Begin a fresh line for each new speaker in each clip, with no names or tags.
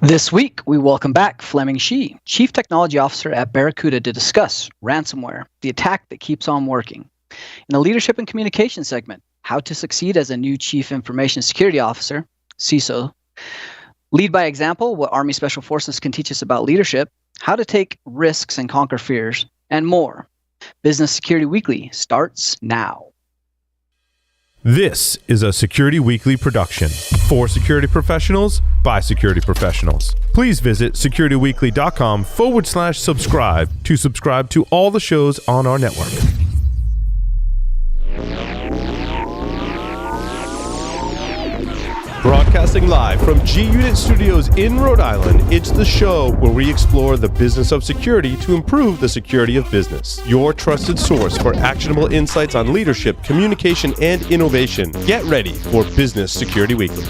This week, we welcome back Fleming Shi, Chief Technology Officer at Barracuda, to discuss ransomware, the attack that keeps on working. In the Leadership and Communication segment, how to succeed as a new Chief Information Security Officer, CISO. Lead by example, what Army Special Forces can teach us about leadership, how to take risks and conquer fears, and more. Business Security Weekly starts now.
This is a Security Weekly production for security professionals by security professionals. Please visit securityweekly.com/subscribe to subscribe to all the shows on our network. Broadcasting live from G-Unit Studios in Rhode Island, it's the show where we explore the business of security to improve the security of business. Your trusted source for actionable insights on leadership, communication, and innovation. Get ready for Business Security Weekly.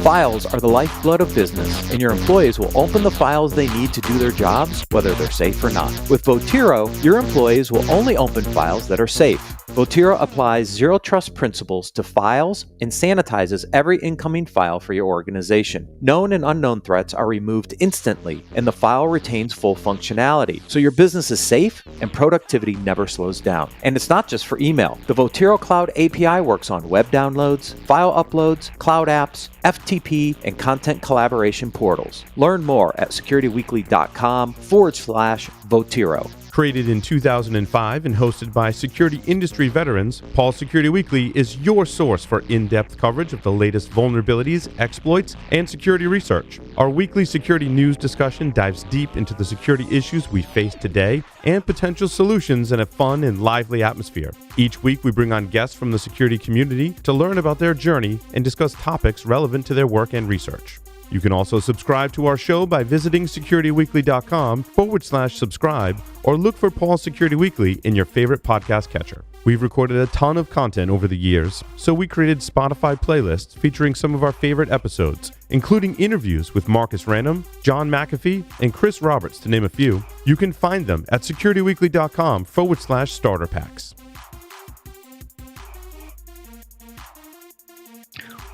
Files are the lifeblood of business, and your employees will open the files they need to do their jobs, whether they're safe or not. With Votiro, your employees will only open files that are safe. Votiro applies zero trust principles to files and sanitizes every incoming file for your organization. Known and unknown threats are removed instantly, and the file retains full functionality, so your business is safe and productivity never slows down. And it's not just for email. The Votiro Cloud API works on web downloads, file uploads, cloud apps, FTP, and content collaboration portals. Learn more at securityweekly.com/Votiro.
Created in 2005 and hosted by security industry veterans, Paul Security Weekly is your source for in-depth coverage of the latest vulnerabilities, exploits, and security research. Our weekly security news discussion dives deep into the security issues we face today and potential solutions in a fun and lively atmosphere. Each week, we bring on guests from the security community to learn about their journey and discuss topics relevant to their work and research. You can also subscribe to our show by visiting securityweekly.com/subscribe or look for Paul Security Weekly in your favorite podcast catcher. We've recorded a ton of content over the years, so we created Spotify playlists featuring some of our favorite episodes, including interviews with Marcus Random, John McAfee, and Chris Roberts, to name a few. You can find them at securityweekly.com/starter packs.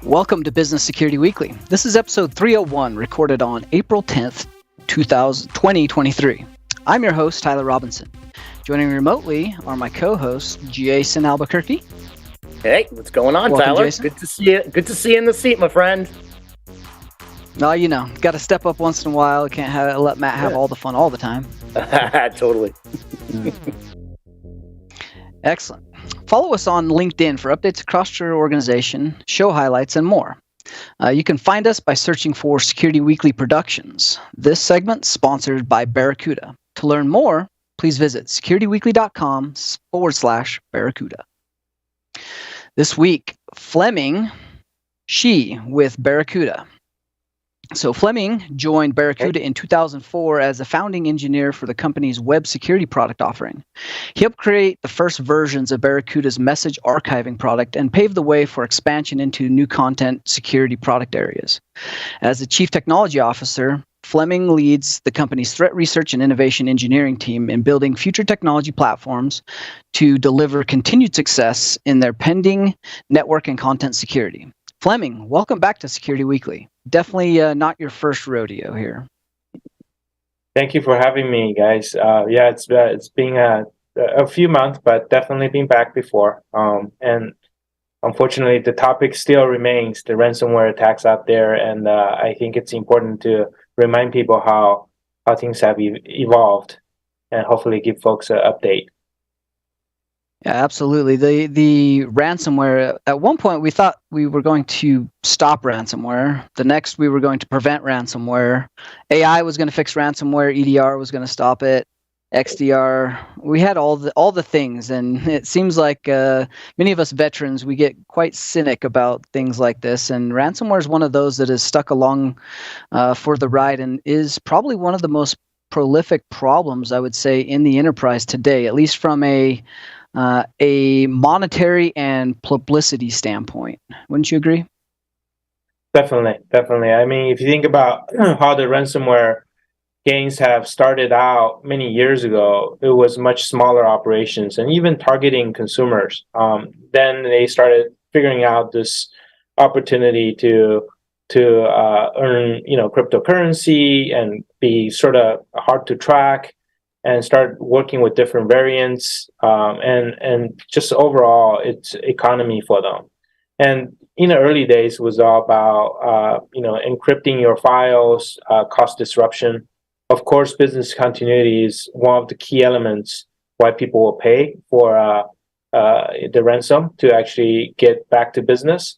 Welcome to Business Security Weekly. This is episode 301, recorded on April 10th, 2023. I'm your host, Tyler Robinson. Joining me remotely are my co-hosts, Jason Albuquerque.
Hey, what's going on,
Welcome,
Tyler?
Jason.
Good to see you. Good to see you in the seat, my friend.
No, got to step up once in a while. Can't let Matt have all the fun all the time.
Totally.
Excellent. Follow us on LinkedIn for updates across your organization, show highlights, and more. You can find us by searching for Security Weekly Productions. This segment sponsored by Barracuda. To learn more, please visit securityweekly.com/Barracuda. This week, Fleming Shi with Barracuda. So Fleming joined Barracuda in 2004 as a founding engineer for the company's web security product offering. He helped create the first versions of Barracuda's message archiving product and paved the way for expansion into new content security product areas. As the Chief Technology Officer, Fleming leads the company's threat research and innovation engineering team in building future technology platforms to deliver continued success in their pending network and content security. Fleming, welcome back to Security Weekly. Definitely not your first rodeo here.
Thank you for having me, guys. It's been a few months, but definitely been back before. And unfortunately, the topic still remains the ransomware attacks out there, and I think it's important to remind people how things have evolved, and hopefully give folks an update.
Yeah, absolutely. The ransomware, at one point we thought we were going to stop ransomware. The next we were going to prevent ransomware. AI was going to fix ransomware. EDR was going to stop it. XDR. We had all the things, and it seems like many of us veterans, we get quite cynic about things like this. And ransomware is one of those that is stuck along for the ride and is probably one of the most prolific problems, I would say, in the enterprise today, at least from a monetary and publicity standpoint. Wouldn't you agree?
Definitely. I mean, if you think about how the ransomware gains have started out many years ago, it was much smaller operations and even targeting consumers. Then they started figuring out this opportunity to earn cryptocurrency and be sort of hard to track, and start working with different variants, and just overall it's economy for them. And in the early days, it was all about encrypting your files, cost disruption. Of course, business continuity is one of the key elements why people will pay for the ransom to actually get back to business.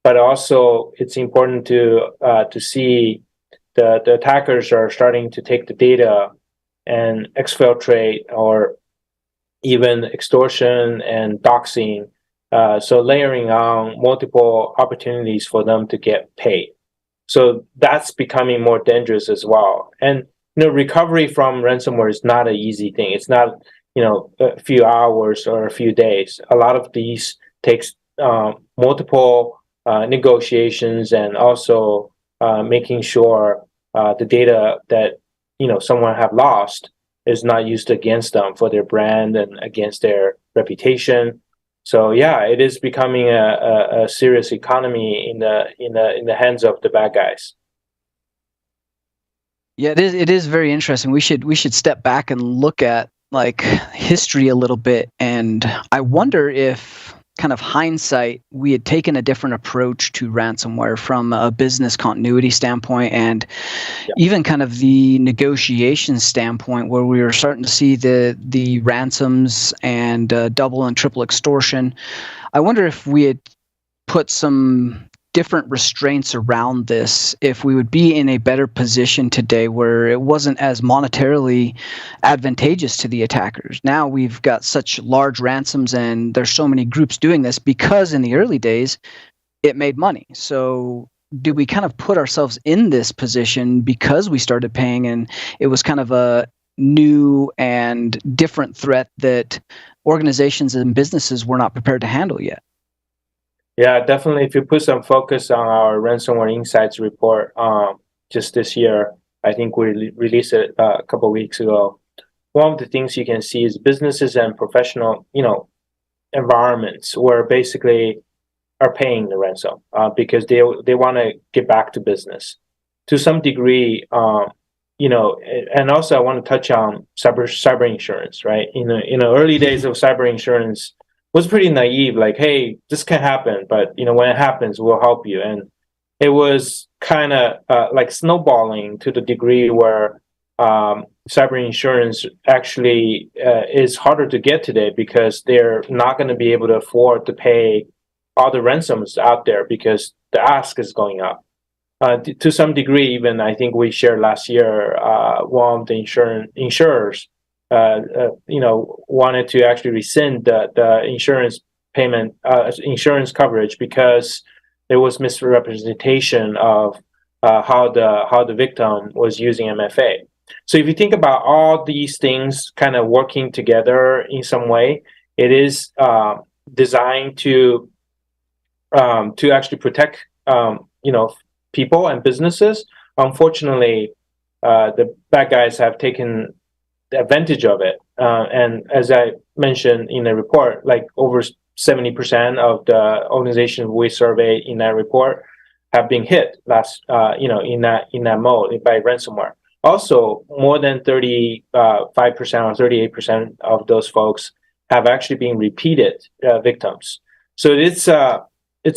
But also, it's important to see the attackers are starting to take the data and exfiltrate, or even extortion and doxing. So layering on multiple opportunities for them to get paid. So that's becoming more dangerous as well. And recovery from ransomware is not an easy thing. It's not a few hours or a few days. A lot of these takes multiple negotiations, and also making sure the data that someone have lost is not used against them for their brand and against their reputation. So yeah, it is becoming a serious economy in the hands of the bad guys.
Yeah, it is very interesting. We should step back and look at like history a little bit, and I wonder if, kind of hindsight, we had taken a different approach to ransomware from a business continuity standpoint, and even kind of the negotiation standpoint, where we were starting to see the ransoms and double and triple extortion. I wonder if we had put some different restraints around this, if we would be in a better position today where it wasn't as monetarily advantageous to the attackers. Now we've got such large ransoms, and there's so many groups doing this because in the early days it made money. So do we kind of put ourselves in this position because we started paying, and it was kind of a new and different threat that organizations and businesses were not prepared to handle yet?
Yeah, definitely. If you put some focus on our ransomware insights report, just this year, I think we released it a couple of weeks ago. One of the things you can see is businesses and professional, environments where basically are paying the ransom because they want to get back to business to some degree. And also I want to touch on cyber insurance, right? In the early days of cyber insurance, was pretty naive, like, hey, this can happen, but when it happens, we'll help you. And it was kind of like snowballing to the degree where cyber insurance actually is harder to get today because they're not going to be able to afford to pay all the ransoms out there because the ask is going up. To some degree, even I think we shared last year, one of the insurers wanted to actually rescind the insurance payment, insurance coverage, because there was misrepresentation of how the victim was using MFA. So if you think about all these things kind of working together in some way, it is designed to actually protect people and businesses. Unfortunately, the bad guys have taken advantage of it. And as I mentioned in the report, like over 70% of the organizations we surveyed in that report have been hit in that mode by ransomware. Also, more than 35% or 38% of those folks have actually been repeated victims. So it's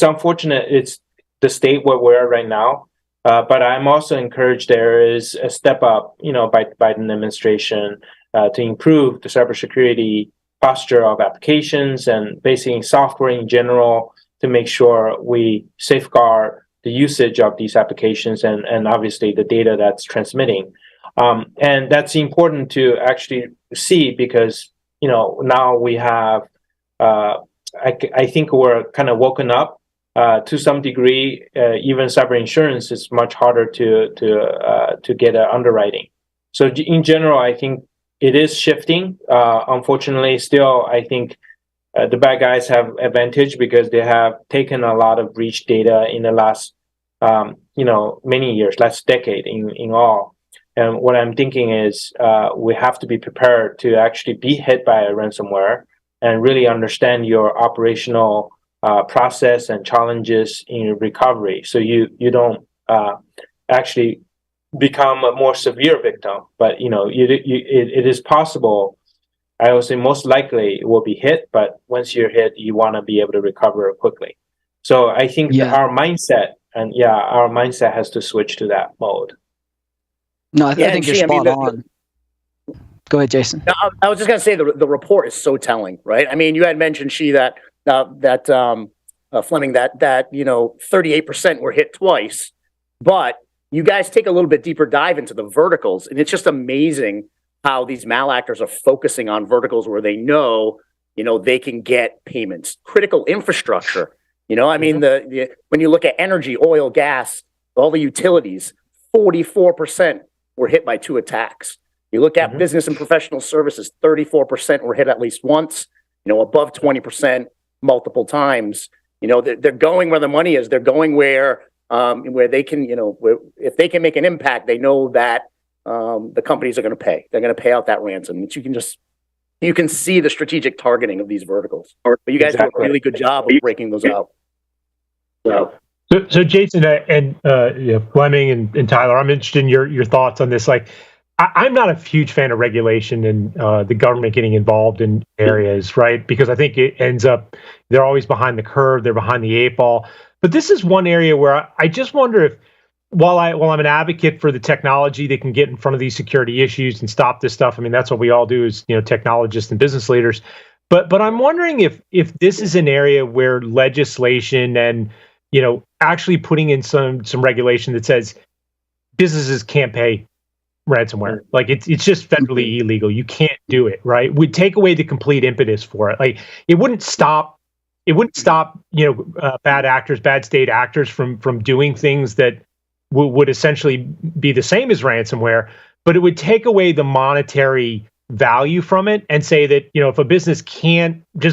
unfortunate. It's the state where we're right now. But I'm also encouraged there is a step up, by the Biden administration to improve the cybersecurity posture of applications and basically software in general to make sure we safeguard the usage of these applications and obviously the data that's transmitting. And that's important to actually see because, now we have, I think we're kind of woken up to some degree. Even cyber insurance is much harder to get underwriting. So in general, I think it is shifting. Unfortunately, still, I think the bad guys have advantage because they have taken a lot of breach data in the last, many years, last decade in all. And what I'm thinking is we have to be prepared to actually be hit by a ransomware and really understand your operational process and challenges in recovery, so you don't actually become a more severe victim. But it is possible. I would say most likely it will be hit, but once you're hit, you want to be able to recover quickly. So I think our mindset has to switch to that mode.
No, I think you're spot on. Go ahead, Jason.
I was just going to say the report is so telling, right? I mean, you had mentioned that Fleming that 38% were hit twice, but you guys take a little bit deeper dive into the verticals, and it's just amazing how these malactors are focusing on verticals where they know they can get payments. Critical infrastructure. I mean, when you look at energy, oil, gas, all the utilities, 44% were hit by 2 attacks. You look at business and professional services, 34% were hit at least once, above 20% multiple times. They're going where the money is. They're going where they can, if they can make an impact, they know that the companies are going to pay. They're going to pay out that ransom. You can see the strategic targeting of these verticals. But you guys do a really good job of breaking those out.
So Jason and Fleming and Tyler, I'm interested in your thoughts on this. Like, I'm not a huge fan of regulation and the government getting involved in areas, right? Because I think it ends up, they're always behind the curve, they're behind the 8 ball. But this is one area where I just wonder if, while I'm an advocate for the technology that can get in front of these security issues and stop this stuff, I mean, that's what we all do as technologists and business leaders. But I'm wondering if this is an area where legislation and actually putting in some regulation that says businesses can't pay ransomware, like it's just federally illegal. You can't do it, right? Would take away the complete impetus for it. Like it wouldn't stop bad actors, bad state actors from doing things that would essentially be the same as ransomware, but it would take away the monetary value from it and say that if a business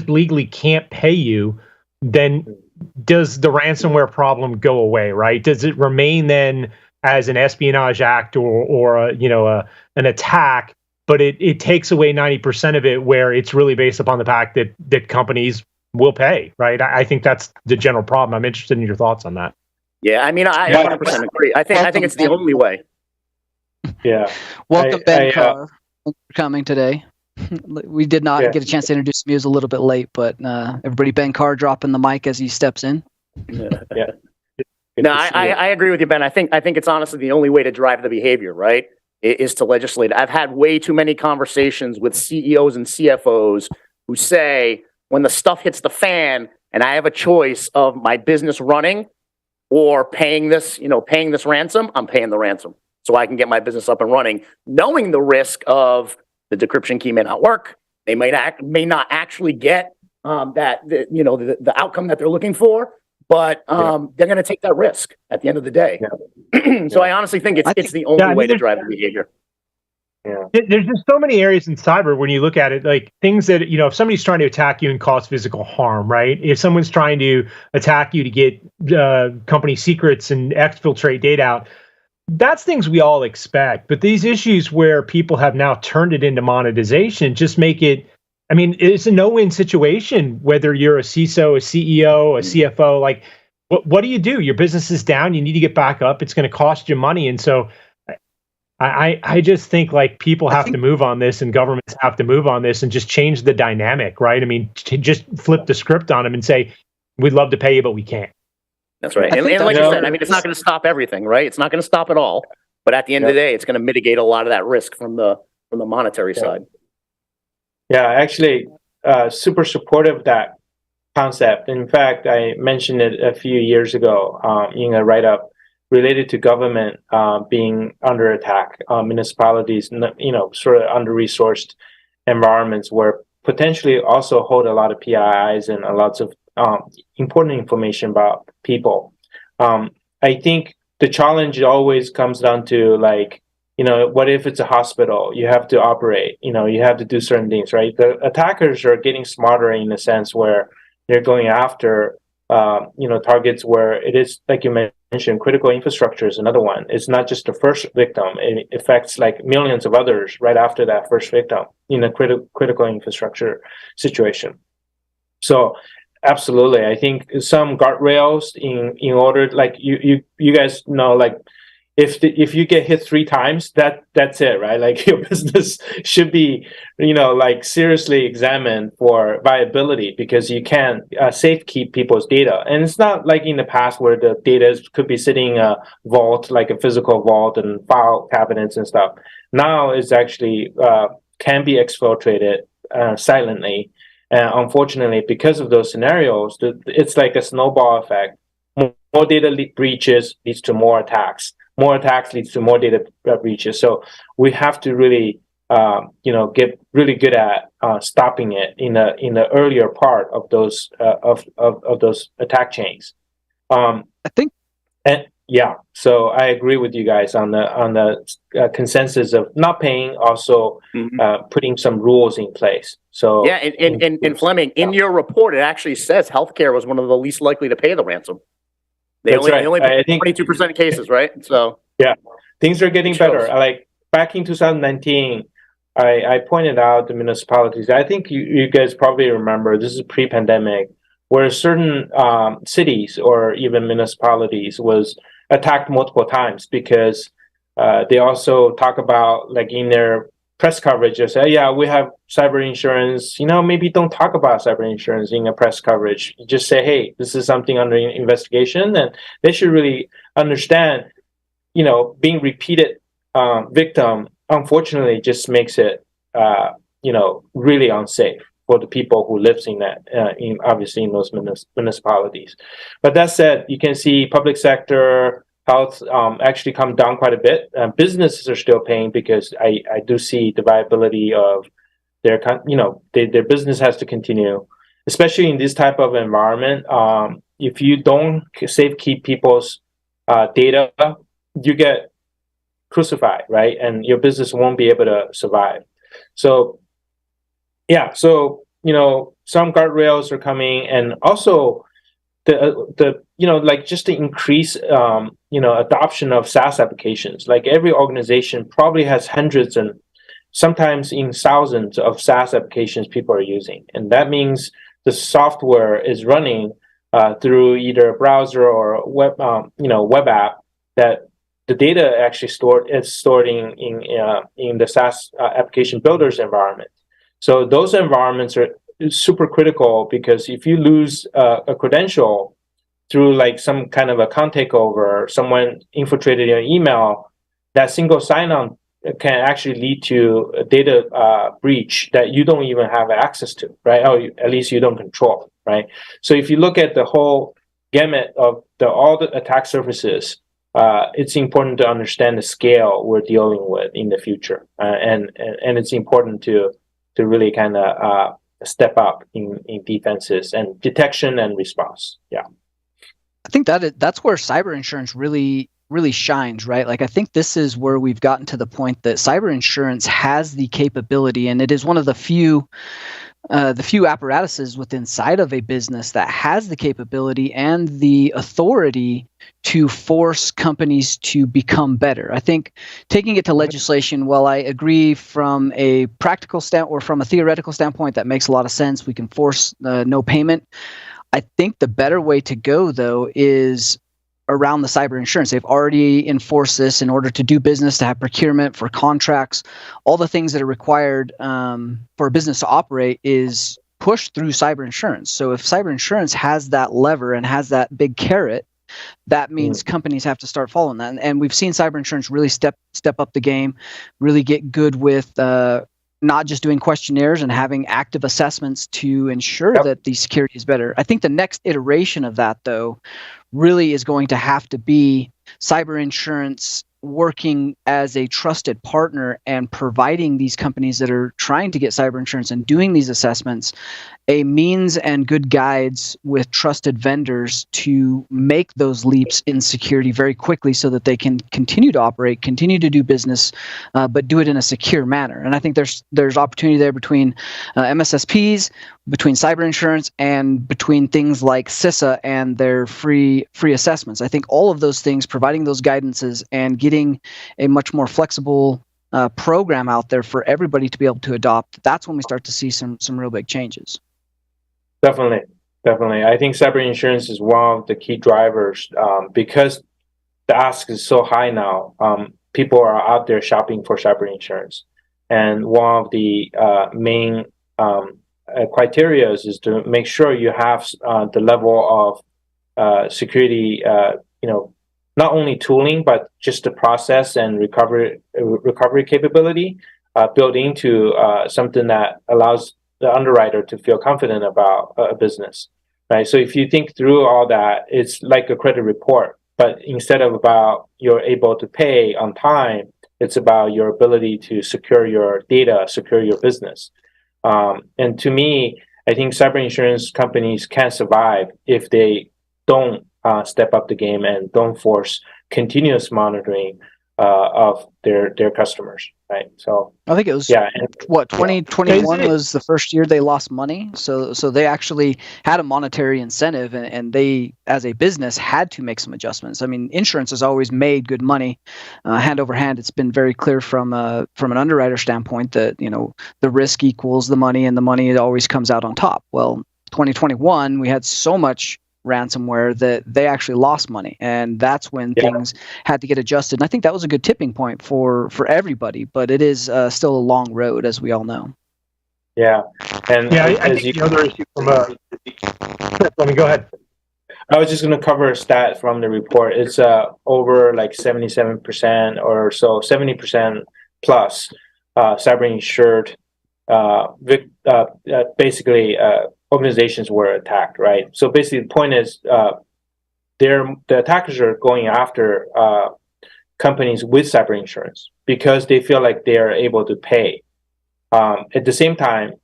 legally can't pay you, then does the ransomware problem go away, right? Does it remain then as an espionage act or an attack, but it takes away 90% of it, where it's really based upon the fact that companies will pay, right? I think that's the general problem. I'm interested in your thoughts on that.
Yeah, I mean, I 100% agree. I think it's the only way.
Yeah.
Welcome, Ben Carr. Thanks for coming today. We did not get a chance to introduce him. He was a little bit late, but everybody, Ben Carr dropping the mic as he steps in.
Yeah. No, I agree with you, Ben. I think it's honestly the only way to drive the behavior, right? Is to legislate. I've had way too many conversations with CEOs and CFOs who say, when the stuff hits the fan and I have a choice of my business running or paying this ransom, I'm paying the ransom so I can get my business up and running, knowing the risk of the decryption key may not work. They may not actually get the outcome that they're looking for. But they're going to take that risk at the end of the day. Yeah. So I honestly think it's the only way to drive the behavior.
Yeah. There's just so many areas in cyber when you look at it, like things that, if somebody's trying to attack you and cause physical harm, right? If someone's trying to attack you to get company secrets and exfiltrate data out, that's things we all expect. But these issues where people have now turned it into monetization just make it, I mean, it's a no-win situation, whether you're a CISO, a CEO, a CFO. Like, what do? Your business is down. You need to get back up. It's going to cost you money. And so I just think like people have to move on this, and governments have to move on this and just change the dynamic, right? I mean, just flip the script on them and say, we'd love to pay you, but we can't.
That's right. And like you said, I mean, it's not going to stop everything, right? It's not going to stop it all. But at the end of the day, it's going to mitigate a lot of that risk from the monetary side.
Yeah, actually, super supportive of that concept. In fact, I mentioned it a few years ago in a write-up related to government being under attack, municipalities, sort of under-resourced environments where potentially also hold a lot of PIIs and lots of important information about people. I think the challenge always comes down to what if it's a hospital? You have to operate, you have to do certain things, right? The attackers are getting smarter in the sense where they're going after, targets where it is, like you mentioned, critical infrastructure is another one. It's not just the first victim. It affects like millions of others right after that first victim in a critical infrastructure situation. So Absolutely. I think some guardrails in order, like you guys know, like if you get hit 3 times, that's it, right? Like your business should be, like seriously examined for viability, because you can't safe keep people's data. And it's not like in the past where the data could be sitting in a vault, like a physical vault and file cabinets and stuff. Now it's actually can be exfiltrated silently. Unfortunately, because of those scenarios, it's like a snowball effect. More data breaches leads to more attacks. More attacks leads to more data breaches. So we have to really, get really good at stopping it in the earlier part of those of those attack chains.
I think.
And yeah, so I agree with you guys on the consensus of not paying, also putting some rules in place. So
yeah, and Fleming, in your report, it actually says healthcare was one of the least likely to pay the ransom. They only pay 22% of cases, right? So
yeah, things are getting better. Like back in 2019, I pointed out the municipalities. I think you guys probably remember, this is pre-pandemic, where certain cities or even municipalities was attacked multiple times because they also talk about, like in their press coverage, they say, yeah, we have cyber insurance. Maybe don't talk about cyber insurance in a press coverage. You just say, hey, this is something under investigation, and they should really understand, being repeated victim, unfortunately, just makes it, really unsafe for the people who lives in that, obviously in those municipalities. But that said, you can see public sector health actually come down quite a bit. Businesses are still paying because I do see the viability of their business has to continue, especially in this type of environment. If you don't safe keep people's data, you get crucified, right? And your business won't be able to survive. So yeah, so some guardrails are coming, and also the like just the increase adoption of SaaS applications. Like every organization probably has hundreds and sometimes in thousands of SaaS applications people are using, and that means the software is running through either a browser or web web app, that the data actually stored in the SaaS application builders environment. So those environments are super critical, because if you lose a credential through like some kind of account takeover, someone infiltrated your email, that single sign-on can actually lead to a data breach that you don't even have access to, right? Or at least you don't control, right? So if you look at the whole gamut of all the attack surfaces, it's important to understand the scale we're dealing with in the future, and it's important to really kind of step up in defenses and detection and response. Yeah,
I think that's where cyber insurance really shines, right? Like I think this is where we've gotten to the point that cyber insurance has the capability, and it is one of the few apparatuses within inside of a business that has the capability and the authority to force companies to become better. I think taking it to legislation, while I agree from a practical or from a theoretical standpoint, that makes a lot of sense. We can force no payment. I think the better way to go, though, is around the cyber insurance. They've already enforced this in order to do business, to have procurement for contracts. All the things that are required for a business to operate is pushed through cyber insurance. So if cyber insurance has that lever and has that big carrot, that means companies have to start following that. And we've seen cyber insurance really step up the game, really get good with not just doing questionnaires and having active assessments to ensure that the security is better. I think the next iteration of that, though, really is going to have to be cyber insurance working as a trusted partner and providing these companies that are trying to get cyber insurance and doing these assessments a means and good guides with trusted vendors to make those leaps in security very quickly so that they can continue to operate, continue to do business, but do it in a secure manner. And I think there's opportunity there between MSSPs, between cyber insurance, and between things like CISA and their free assessments. I think all of those things, providing those guidances and getting a much more flexible program out there for everybody to be able to adopt, that's when we start to see some real big changes.
Definitely. Definitely. I think cyber insurance is one of the key drivers because the ask is so high now. People are out there shopping for cyber insurance. And one of the main criteria is to make sure you have the level of security, not only tooling, but just the process and recovery capability built into something that allows the underwriter to feel confident about a business, right? So if you think through all that, it's like a credit report, but instead of about you're able to pay on time, it's about your ability to secure your data, secure your business. And to me, I think cyber insurance companies can survive if they don't step up the game and don't force continuous monitoring of their customers, right? So
I think it was 2021 was the first year they lost money. So they actually had a monetary incentive, and they, as a business, had to make some adjustments. I mean, insurance has always made good money, hand over hand. It's been very clear from an underwriter standpoint that the risk equals the money, and the money always comes out on top. Well, 2021 we had so much ransomware that they actually lost money, and that's when things had to get adjusted. And I think that was a good tipping point for everybody, but it is still a long road, as we all know.
Yeah, and
I think the other issue from let me go ahead.
I was just going to cover a stat from the report. It's over like 77% or so, 70% plus cyber insured. Basically, organizations were attacked, right? So basically, the point is, the attackers are going after companies with cyber insurance because they feel like they are able to pay. At the same time,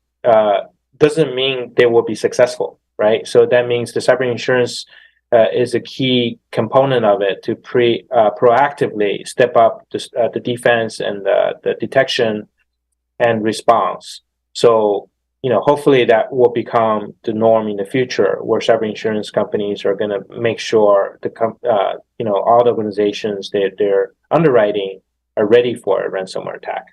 doesn't mean they will be successful, right? So that means the cyber insurance is a key component of it to proactively step up the defense and the detection and response. So hopefully that will become the norm in the future, where cyber insurance companies are going to make sure all the organizations they're underwriting are ready for a ransomware attack.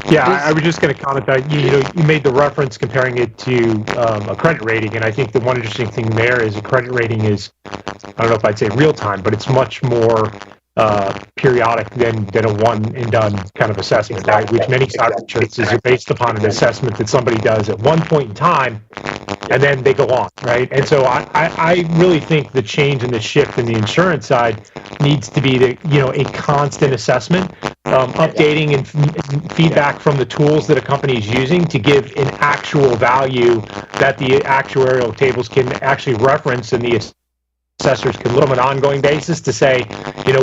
Yeah, I was just going to comment that you made the reference comparing it to a credit rating, and I think the one interesting thing there is a credit rating is, I don't know if I'd say real time, but it's much more periodic than a one and done kind of assessment, right? Which many cyber insurances are based upon an assessment that somebody does at one point in time, and then they go on, right? And so I really think the change and the shift in the insurance side needs to be a constant assessment, updating and feedback from the tools that a company is using to give an actual value that the actuarial tables can actually reference, and the assessors can look on an ongoing basis to say,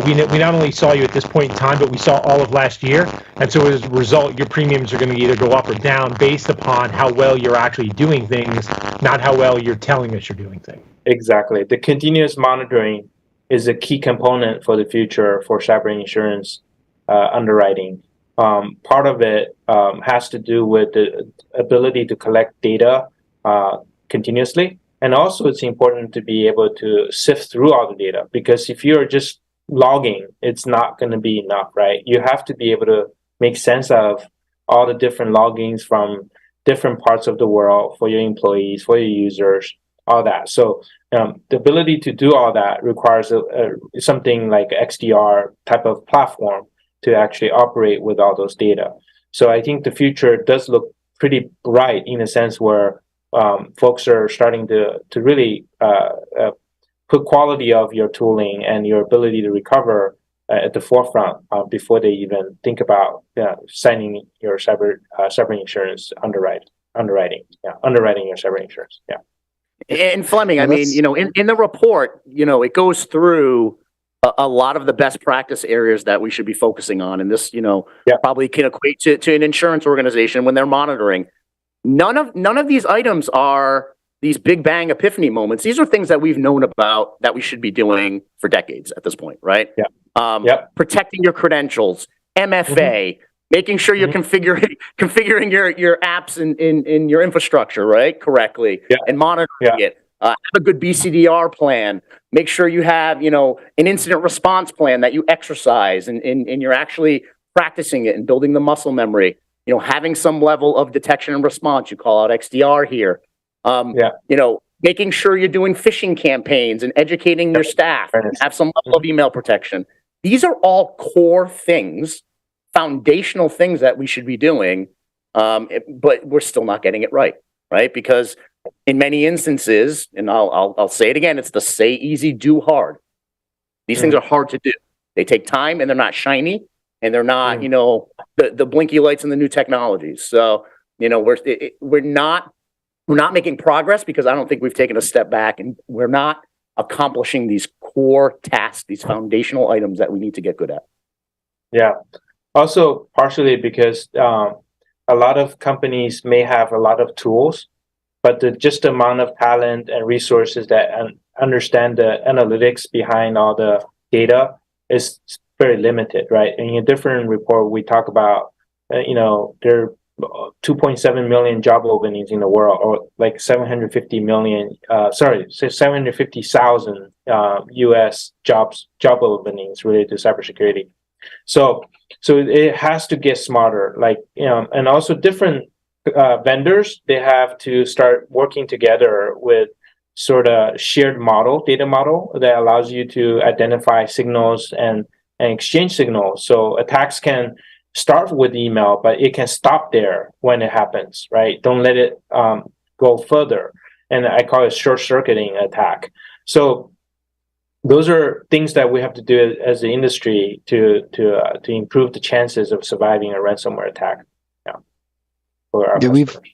we not only saw you at this point in time, but we saw all of last year. And so as a result, your premiums are going to either go up or down based upon how well you're actually doing things, not how well you're telling us you're doing things.
Exactly. The continuous monitoring is a key component for the future for cyber insurance underwriting. Part of it has to do with the ability to collect data continuously. And also, it's important to be able to sift through all the data, because if you're just logging, it's not going to be enough, right? You have to be able to make sense of all the different loggings from different parts of the world for your employees, for your users, all that. So the ability to do all that requires something like XDR type of platform to actually operate with all those data. So I think the future does look pretty bright in a sense where folks are starting to really put quality of your tooling and your ability to recover at the forefront before they even think about signing your cyber insurance underwriting your cyber insurance. Yeah.
And Fleming, I mean, in the report, it goes through a lot of the best practice areas that we should be focusing on, and this, probably can equate to an insurance organization when they're monitoring. None of these items are these big bang epiphany moments. These are things that we've known about that we should be doing for decades at this point, right?
Yeah.
Protecting your credentials, MFA, making sure you're configuring your apps in your infrastructure, right, correctly, and monitoring it. Have a good BCDR plan. Make sure you have, an incident response plan that you exercise and you're actually practicing it and building the muscle memory. having some level of detection and response. You call out XDR here. Making sure you're doing phishing campaigns and educating your staff and have some level of email protection. These are all core things, foundational things that we should be doing, but we're still not getting it right? Because in many instances, and I'll say it again, it's the say easy, do hard. These things are hard to do. They take time, and they're not shiny, and they're not, the blinky lights and the new technologies. So, we're not making progress because I don't think we've taken a step back, and we're not accomplishing these core tasks, these foundational items that we need to get good at.
Yeah. Also, partially because a lot of companies may have a lot of tools, but just the amount of talent and resources that understand the analytics behind all the data is very limited, right? In a different report, we talk about, there are 2.7 million job openings in the world, or like 750,000 U.S. job openings related to cybersecurity. So it has to get smarter, and also different vendors, they have to start working together with sort of shared data model that allows you to identify signals and exchange signals. So attacks can start with email, but it can stop there when it happens, right? Don't let it go further. And I call it short-circuiting attack. So those are things that we have to do as the industry to improve the chances of surviving a ransomware attack.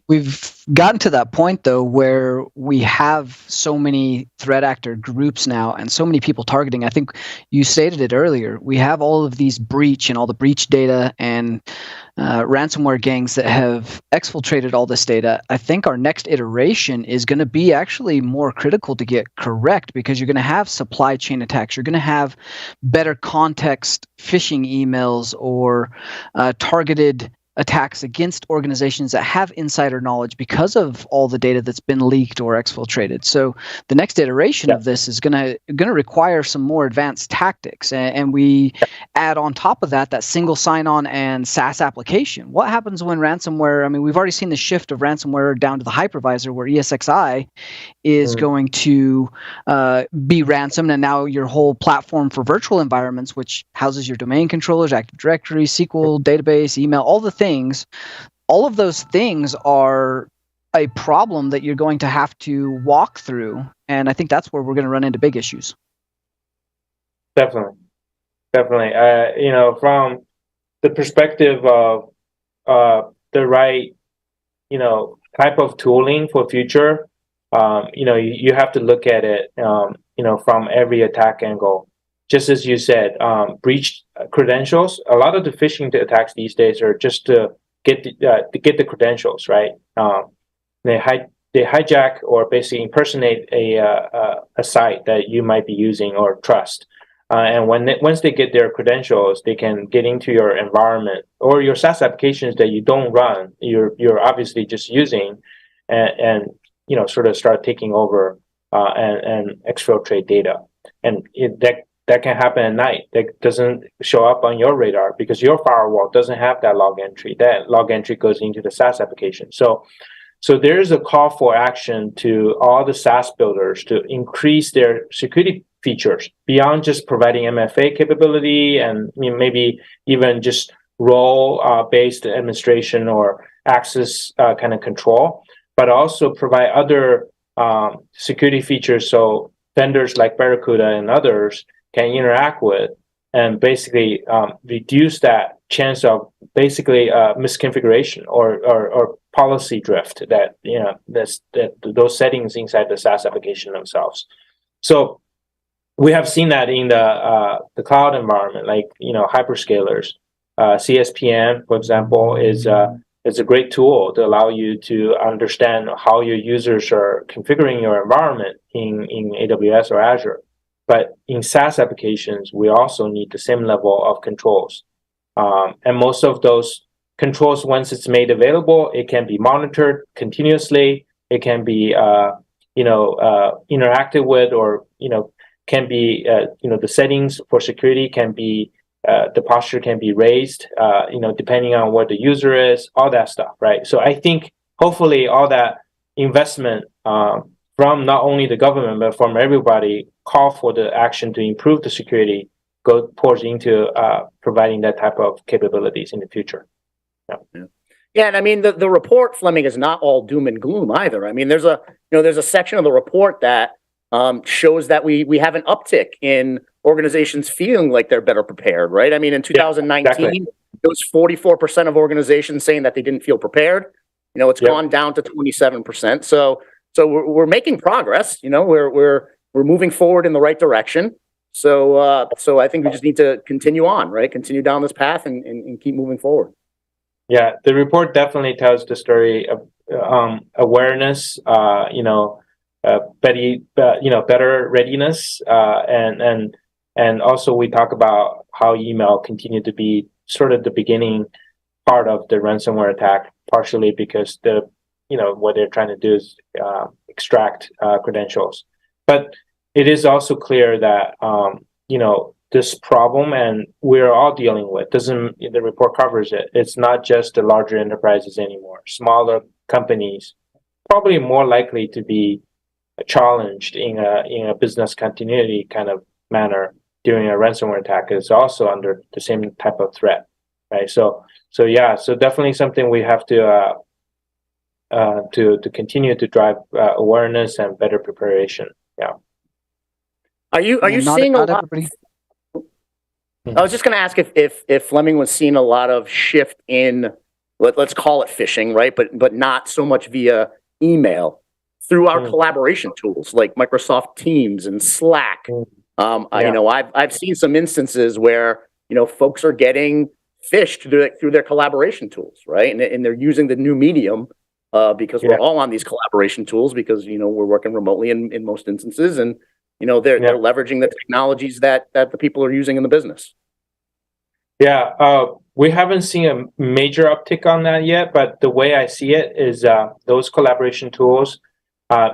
We've gotten to that point though where we have so many threat actor groups now and so many people targeting. I think you stated it earlier. We have all of these breach and all the breach data and ransomware gangs that have exfiltrated all this data. I think our next iteration is going to be actually more critical to get correct because you're going to have supply chain attacks. You're going to have better context phishing emails or targeted attacks against organizations that have insider knowledge because of all the data that's been leaked or exfiltrated. So the next iteration of this is going to require some more advanced tactics, and we add on top of that single sign-on and SaaS application. What happens when ransomware? I mean, we've already seen the shift of ransomware down to the hypervisor, where ESXi is going to be ransomed, and now your whole platform for virtual environments, which houses your domain controllers, Active Directory, SQL database, email, all the things. All of those things are a problem that you're going to have to walk through, and I think that's where we're going to run into big issues.
Definitely. From the perspective of the right, type of tooling for future, you have to look at it, from every attack angle. Just as you said, breached credentials. A lot of the phishing attacks these days are just to get the credentials, right? They hijack or basically impersonate a site that you might be using or trust. And once they get their credentials, they can get into your environment or your SaaS applications that you don't run. You're obviously just using, and sort of start taking over and exfiltrate data. And that can happen at night. That doesn't show up on your radar because your firewall doesn't have that log entry. That log entry goes into the SaaS application. So there's a call for action to all the SaaS builders to increase their security features beyond just providing MFA capability and maybe even just role-based administration or access kind of control, but also provide other security features so vendors like Barracuda and others can interact with and basically reduce that chance of basically misconfiguration or policy drift that those settings inside the SaaS application themselves. So we have seen that in the cloud environment, like hyperscalers. CSPM, for example, is a great tool to allow you to understand how your users are configuring your environment in AWS or Azure. But in SaaS applications, we also need the same level of controls. And most of those controls, once it's made available, it can be monitored continuously. It can be, interacted with, or, can be, the settings for security can be the posture can be raised, depending on what the user is, all that stuff, right? So I think hopefully all that investment from not only the government but from everybody call for the action to improve the security go towards into providing that type of capabilities in the future.
Yeah, and I mean the report, Fleming, is not all doom and gloom either. I mean, there's a section of the report that shows that we have an uptick in organizations feeling like they're better prepared, right? I mean, in 2019, exactly. It was 44% of organizations saying that they didn't feel prepared. It's gone down to 27%. So we're making progress. We're moving forward in the right direction. So I think we just need to continue on, right? Continue down this path and keep moving forward.
Yeah, the report definitely tells the story of awareness, better readiness, and also we talk about how email continued to be sort of the beginning part of the ransomware attack, partially because what they're trying to do is extract credentials. But it is also clear that this problem, and we're all dealing with, the report covers it. It's not just the larger enterprises anymore. Smaller companies probably more likely to be challenged in a business continuity kind of manner during a ransomware attack is also under the same type of threat, right? So definitely something we have to continue to drive awareness and better preparation. Yeah.
Are you seeing a lot? I was just going to ask if Fleming was seeing a lot of shift in, let's call it phishing, right? But not so much via email through our collaboration tools like Microsoft Teams and Slack. I've seen some instances where folks are getting phished through their collaboration tools, right? And they're using the new medium because we're all on these collaboration tools because we're working remotely in most instances, and they're leveraging the technologies that the people are using in the business.
Yeah, we haven't seen a major uptick on that yet, but the way I see it is those collaboration tools,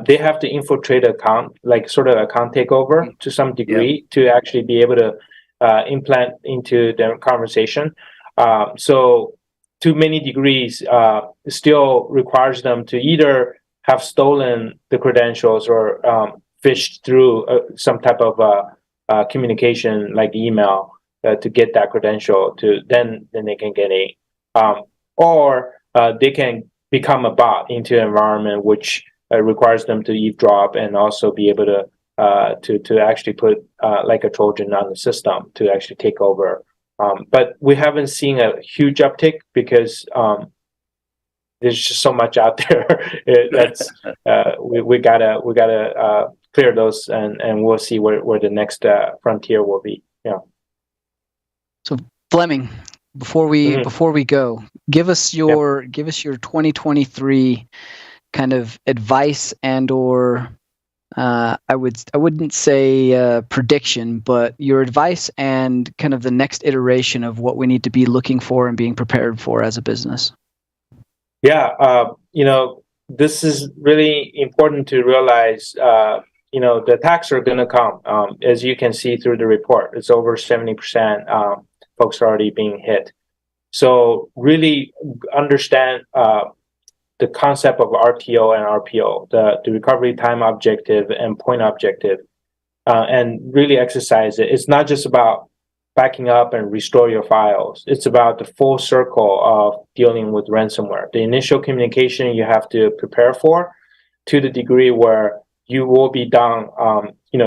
they have to infiltrate account, like sort of account takeover to some degree to actually be able to implant into their conversation. So to many degrees, still requires them to either have stolen the credentials or fished through some type of communication like email to get that credential to then they can get or they can become a bot into an environment which requires them to eavesdrop and also be able to actually put like a Trojan on the system to actually take over. But we haven't seen a huge uptick because there's just so much out there. That's we gotta clear those, and we'll see where the next frontier will be. Yeah.
So Fleming, before we go, give us your 2023 kind of advice and or I wouldn't say prediction, but your advice and kind of the next iteration of what we need to be looking for and being prepared for as a business.
Yeah, this is really important to realize. The attacks are going to come. As you can see through the report, it's over 70% folks are already being hit. So really understand the concept of RTO and RPO, the recovery time objective and point objective, and really exercise it. It's not just about backing up and restore your files. It's about the full circle of dealing with ransomware. The initial communication you have to prepare for to the degree where you will be down,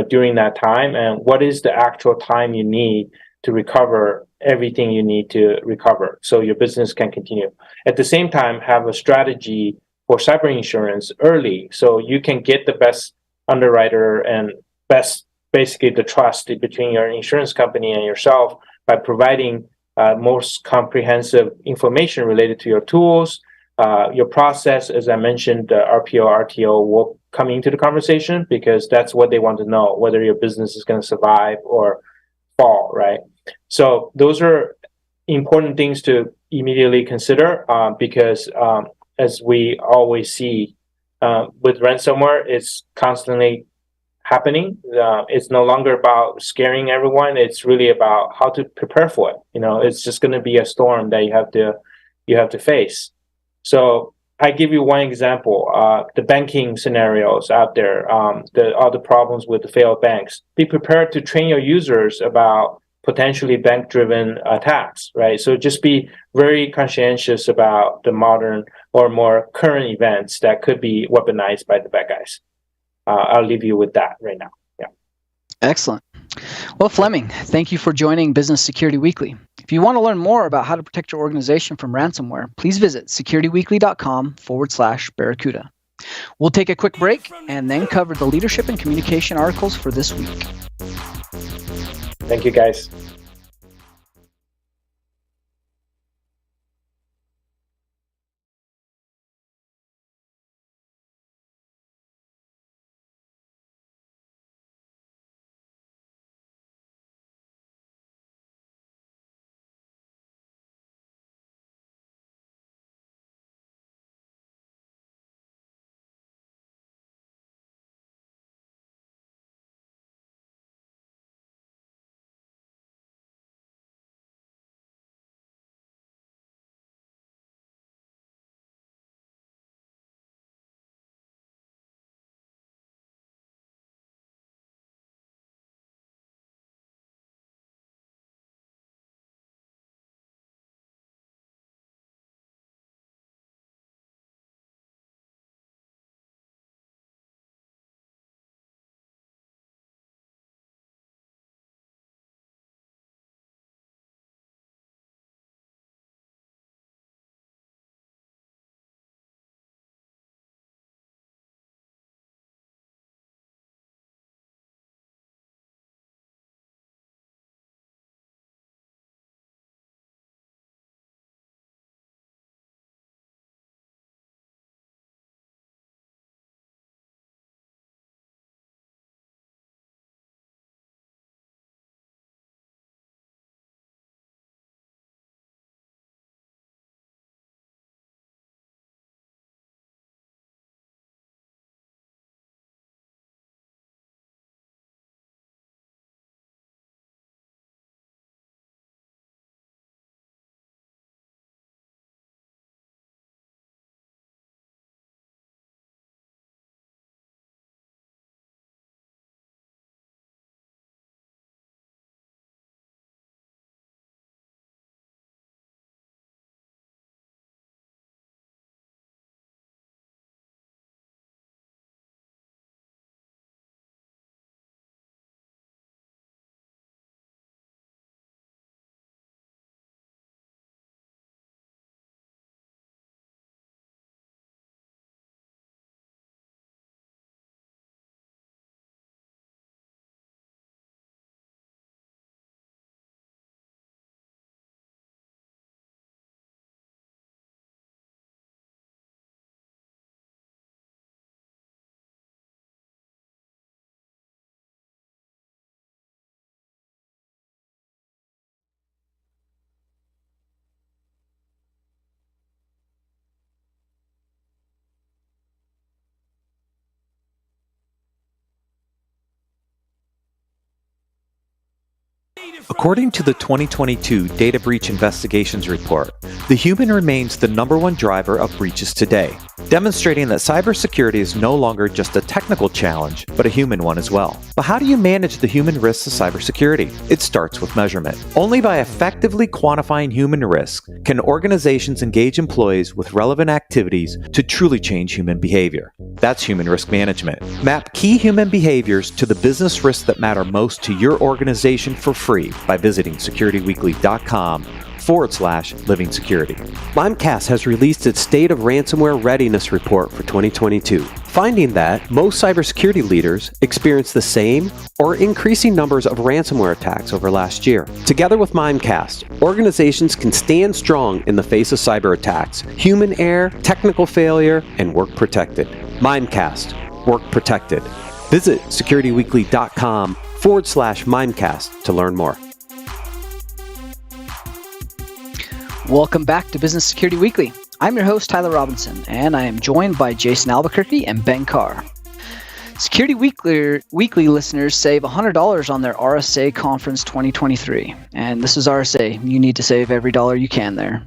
during that time, and what is the actual time you need to recover everything you need to recover so your business can continue. At the same time, have a strategy for cyber insurance early so you can get the best underwriter and basically the trust between your insurance company and yourself by providing most comprehensive information related to your tools, your process. As I mentioned, the RPO, RTO will come into the conversation because that's what they want to know, whether your business is going to survive or fall, right? So those are important things to immediately consider because as we always see with ransomware, it's constantly happening. It's no longer about scaring everyone. It's really about how to prepare for it. It's just going to be a storm that you have to face. So I give you one example, the banking scenarios out there, all the problems with the failed banks. Be prepared to train your users about potentially bank-driven attacks, right? So just be very conscientious about the modern or more current events that could be weaponized by the bad guys. I'll leave you with that right now. Yeah.
Excellent. Well, Fleming, thank you for joining Business Security Weekly. If you want to learn more about how to protect your organization from ransomware, please visit securityweekly.com/Barracuda. We'll take a quick break and then cover the leadership and communication articles for this week.
Thank you, guys.
According to the 2022 Data Breach Investigations Report, the human remains the #1 driver of breaches today, demonstrating that cybersecurity is no longer just a technical challenge, but a human one as well. But how do you manage the human risks of cybersecurity? It starts with measurement. Only by effectively quantifying human risk can organizations engage employees with relevant activities to truly change human behavior. That's human risk management. Map key human behaviors to the business risks that matter most to your organization for free by visiting securityweekly.com/living security.
Mimecast has released its State of Ransomware Readiness Report for 2022, finding that most cybersecurity leaders experience the same or increasing numbers of ransomware attacks over last year. Together with Mimecast, organizations can stand strong in the face of cyber attacks, human error, technical failure, and work protected. Mimecast, work protected. Visit securityweekly.com/Mimecast to learn more.
Welcome back to Business Security Weekly. I'm your host, Tyler Robinson, and I am joined by Jason Albuquerque and Ben Carr. Security Weekly listeners save $100 on their RSA Conference 2023. And this is RSA. You need to save every dollar you can there.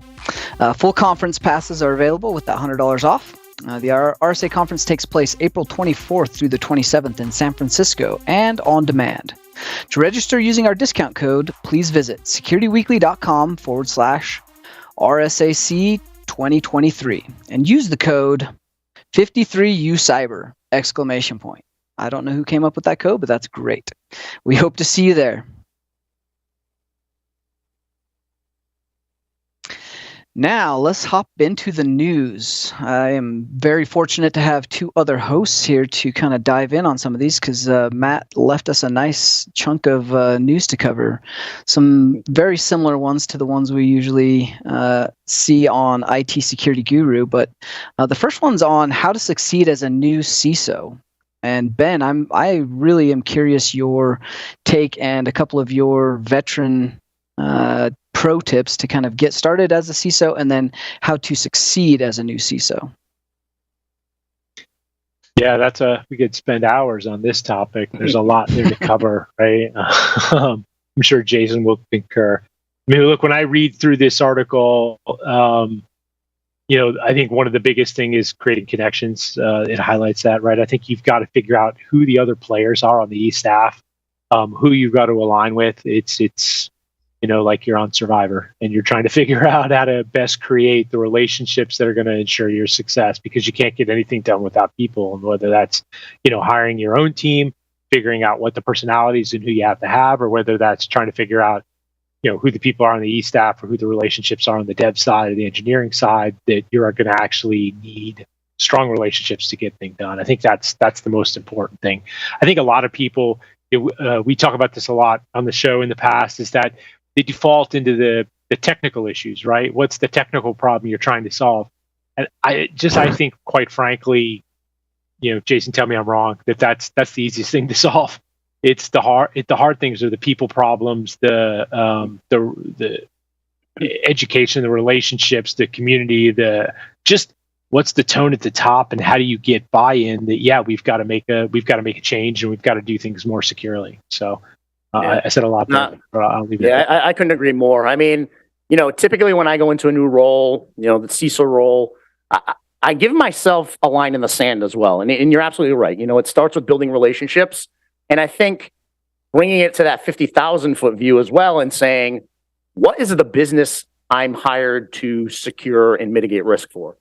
Full conference passes are available with that $100 off. The RSA Conference takes place April 24th through the 27th in San Francisco and on demand. To register using our discount code, please visit securityweekly.com/RSAC 2023 and use the code 53UCyber! I don't know who came up with that code, but that's great. We hope to see you there. Now, let's hop into the news. I am very fortunate to have two other hosts here to kind of dive in on some of these because Matt left us a nice chunk of news to cover. Some very similar ones to the ones we usually see on IT Security Guru. But the first one's on how to succeed as a new CISO. And Ben, I really am curious your take and a couple of your veteran pro tips to kind of get started as a CISO and then how to succeed as a new CISO.
Yeah, we could spend hours on this topic. There's a lot there to cover, right? I'm sure Jason will concur. I mean, look, when I read through this article, I think one of the biggest thing is creating connections. It highlights that, right? I think you've got to figure out who the other players are on the e-staff, who you've got to align with. It's like you're on Survivor and you're trying to figure out how to best create the relationships that are going to ensure your success, because you can't get anything done without people. And whether that's, hiring your own team, figuring out what the personalities and who you have to have, or whether that's trying to figure out, who the people are on the e-staff or who the relationships are on the dev side or the engineering side, that you're going to actually need strong relationships to get things done. I think that's the most important thing. I think a lot of people, we talk about this a lot on the show in the past, is that they default into the technical issues, right? What's the technical problem you're trying to solve? And I think, quite frankly, Jason, tell me I'm wrong, that's the easiest thing to solve. It's the hard things are the people problems, the education, the relationships, the community, what's the tone at the top, and how do you get buy-in that we've got to make a change and we've got to do things more securely. So. I said a lot, but I'll leave it.
Yeah, I couldn't agree more. I mean, typically when I go into a new role, the CISO role, I give myself a line in the sand as well. And you're absolutely right. It starts with building relationships. And I think bringing it to that 50,000-foot view as well and saying, what is the business I'm hired to secure and mitigate risk for?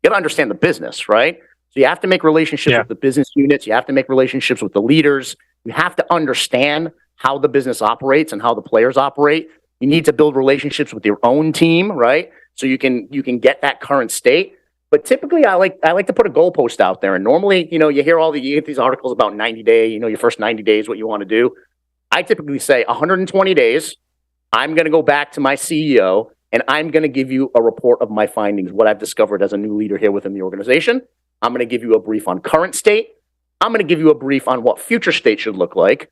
You got to understand the business, right? So you have to make relationships with the business units. You have to make relationships with the leaders. You have to understand how the business operates and how the players operate. You need to build relationships with your own team, right? So you can get that current state. But typically, I like to put a goalpost out there. And normally, you get these articles about 90-day, your first 90 days, what you want to do. I typically say 120 days. I'm going to go back to my CEO and I'm going to give you a report of my findings, what I've discovered as a new leader here within the organization. I'm going to give you a brief on current state. I'm going to give you a brief on what future state should look like.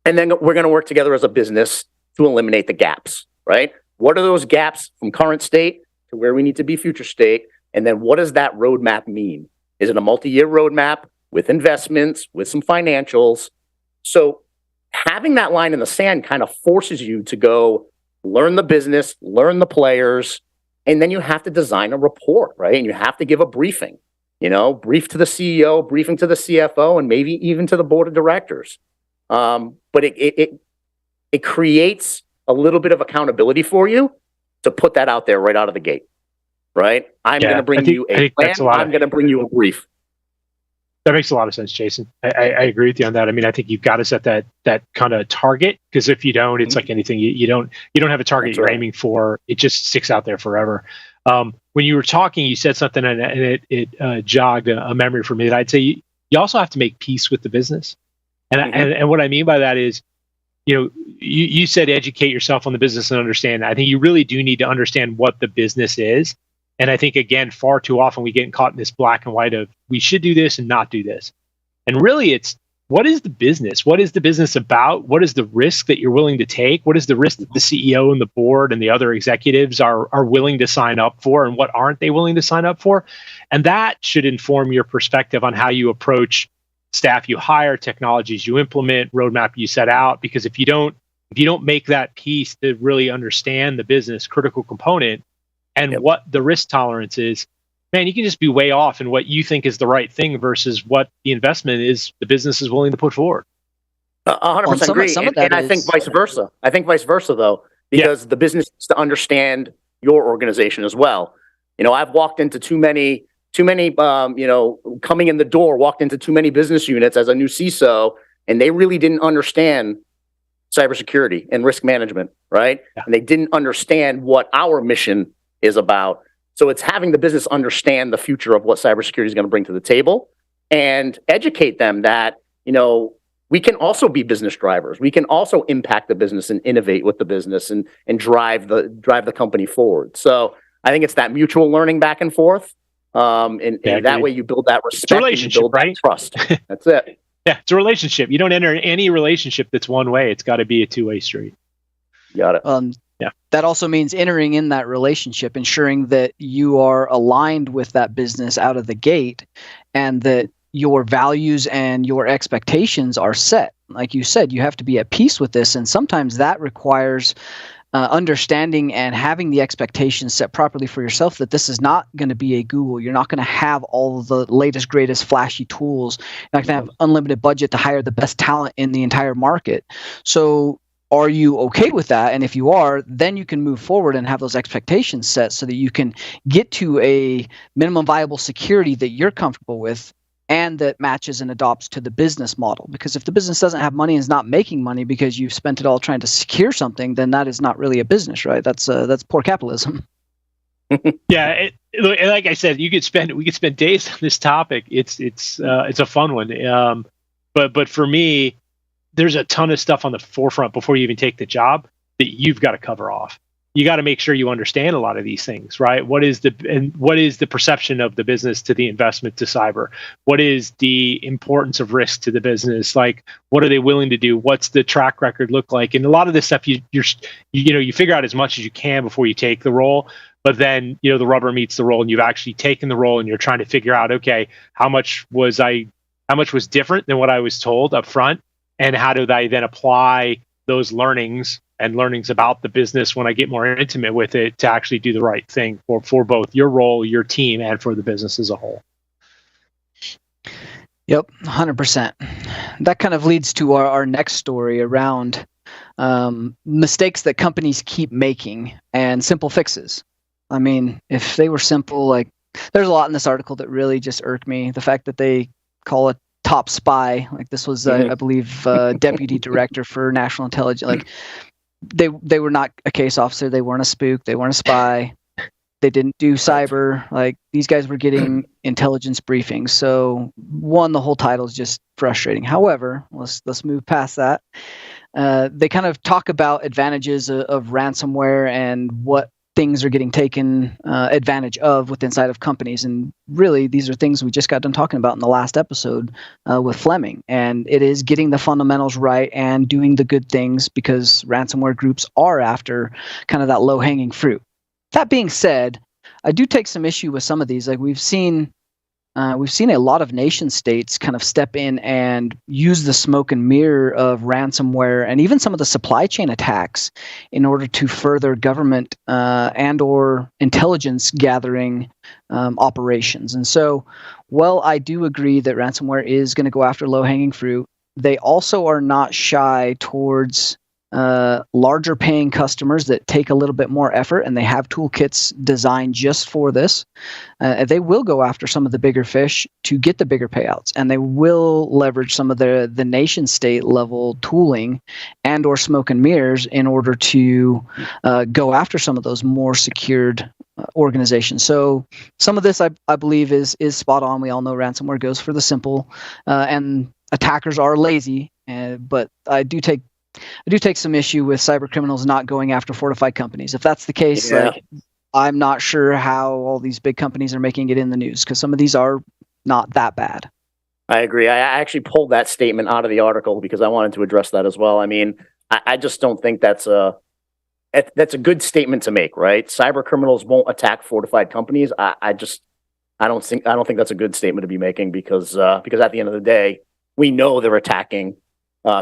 And then we're going to work together as a business to eliminate the gaps, right? What are those gaps from current state to where we need to be future state? And then what does that roadmap mean? Is it a multi-year roadmap with investments, with some financials? So having that line in the sand kind of forces you to go learn the business, learn the players, and then you have to design a report, right? And you have to give a briefing, brief to the CEO, briefing to the CFO, and maybe even to the board of directors. But it creates a little bit of accountability for you to put that out there right out of the gate, right? I'm going to bring you a plan. I'm going to bring you a brief.
That makes a lot of sense, Jason. I agree with you on that. I mean, I think you've got to set that kind of target, because if you don't, it's like anything. You don't have a target you're aiming for. It just sticks out there forever. When you were talking, you said something, and it jogged a memory for me that I'd say you also have to make peace with the business. And what I mean by that is, you said educate yourself on the business and understand. I think you really do need to understand what the business is. And I think, again, far too often we get caught in this black and white of we should do this and not do this. And really, it's what is the business? What is the business about? What is the risk that you're willing to take? What is the risk that the CEO and the board and the other executives are willing to sign up for, and what aren't they willing to sign up for? And that should inform your perspective on how you approach staff you hire, technologies you implement, roadmap you set out. Because if you don't make that piece to really understand the business critical component and what the risk tolerance is, man, you can just be way off in what you think is the right thing versus what the investment is the business is willing to put forward.
100% agree. And I think vice versa. I think vice versa, though, because the business needs to understand your organization as well. I've walked into too many, coming in the door, walked into too many business units as a new CISO, and they really didn't understand cybersecurity and risk management, right? Yeah. And they didn't understand what our mission is about. So it's having the business understand the future of what cybersecurity is going to bring to the table and educate them that, we can also be business drivers. We can also impact the business and innovate with the business and drive the company forward. So I think it's that mutual learning back and forth. And that way you build that respect, and you build that trust. That's it.
Yeah, it's a relationship. You don't enter any relationship that's one way. It's got to be a two-way street.
Got it.
That also means entering in that relationship, ensuring that you are aligned with that business out of the gate, and that your values and your expectations are set. Like you said, you have to be at peace with this, and sometimes that requires understanding and having the expectations set properly for yourself that this is not going to be a Google. You're not going to have all of the latest, greatest, flashy tools. You're not going to have unlimited budget to hire the best talent in the entire market. So are you okay with that? And if you are, then you can move forward and have those expectations set so that you can get to a minimum viable security that you're comfortable with and that matches and adopts to the business model. Because if the business doesn't have money and is not making money because you've spent it all trying to secure something, then that is not really a business, right? That's poor capitalism.
Yeah, like I said, we could spend days on this topic. It's a fun one. But for me, there's a ton of stuff on the forefront before you even take the job that you've got to cover off. You got to make sure you understand a lot of these things, right? What is the perception of the business to the investment to cyber? What is the importance of risk to the business? Like, what are they willing to do? What's the track record look like? And a lot of this stuff, you figure out as much as you can before you take the role. But then, the rubber meets the road, and you've actually taken the role, and you're trying to figure out, okay, how much was different than what I was told up front, and how do I then apply those learnings about the business when I get more intimate with it to actually do the right thing for both your role, your team, and for the business as a whole.
Yep, 100%. That kind of leads to our next story around mistakes that companies keep making and simple fixes. I mean, if they were simple, like there's a lot in this article that really just irked me. The fact that they call it top spy, like this was, I believe, deputy director for national intelligence, like they were not a case officer. They weren't a spook. They weren't a spy. They didn't do cyber. Like these guys were getting intelligence briefings. So the whole title is just frustrating. However, let's move past that. They kind of talk about advantages of ransomware and what things are getting taken advantage of with inside of companies. And really, these are things we just got done talking about in the last episode with Fleming. And it is getting the fundamentals right and doing the good things, because ransomware groups are after kind of that low-hanging fruit. That being said, I do take some issue with some of these. Like we've seen a lot of nation states kind of step in and use the smoke and mirror of ransomware and even some of the supply chain attacks in order to further government and or intelligence gathering operations. And so, while I do agree that ransomware is going to go after low-hanging fruit, they also are not shy towards larger paying customers that take a little bit more effort, and they have toolkits designed just for this. They will go after some of the bigger fish to get the bigger payouts, and they will leverage some of the nation state level tooling and or smoke and mirrors in order to go after some of those more secured organizations. So some of this I believe is spot on. We all know ransomware goes for the simple, and attackers are lazy, but I do take some issue with cyber criminals not going after fortified companies. If that's the case, like, I'm not sure how all these big companies are making it in the news, because some of these are not that bad.
I agree. I actually pulled that statement out of the article because I wanted to address that as well. I mean, I just don't think that's a good statement to make, right? Cyber criminals won't attack fortified companies. I don't think that's a good statement to be making, because at the end of the day, we know they're attacking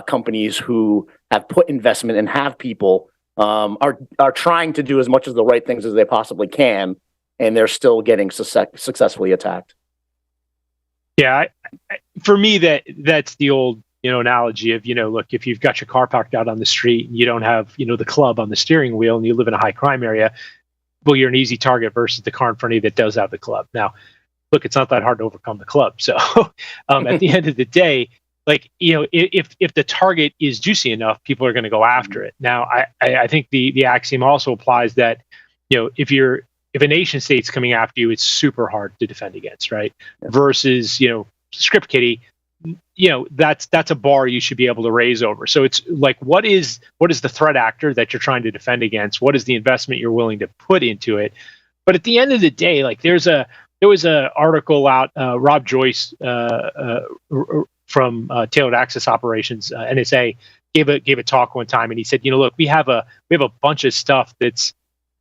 companies who have put investment and have people, are trying to do as much as the right things as they possibly can, and they're still getting successfully attacked.
Yeah, for me, that's the old analogy of look, if you've got your car parked out on the street and you don't have the club on the steering wheel and you live in a high crime area, well, you're an easy target versus the car in front of you that does have the club. Now, look, it's not that hard to overcome the club. So at the end of the day, like if the target is juicy enough, people are going to go after it. Now, I think the axiom also applies that if a nation state's coming after you, it's super hard to defend against, right? Versus, script kiddie, that's a bar you should be able to raise over. So it's like, what is the threat actor that you're trying to defend against? What is the investment you're willing to put into it? But at the end of the day, like there was an article out, Rob Joyce from Tailored Access Operations, NSA, gave a talk one time, and he said, look, we have a bunch of stuff that's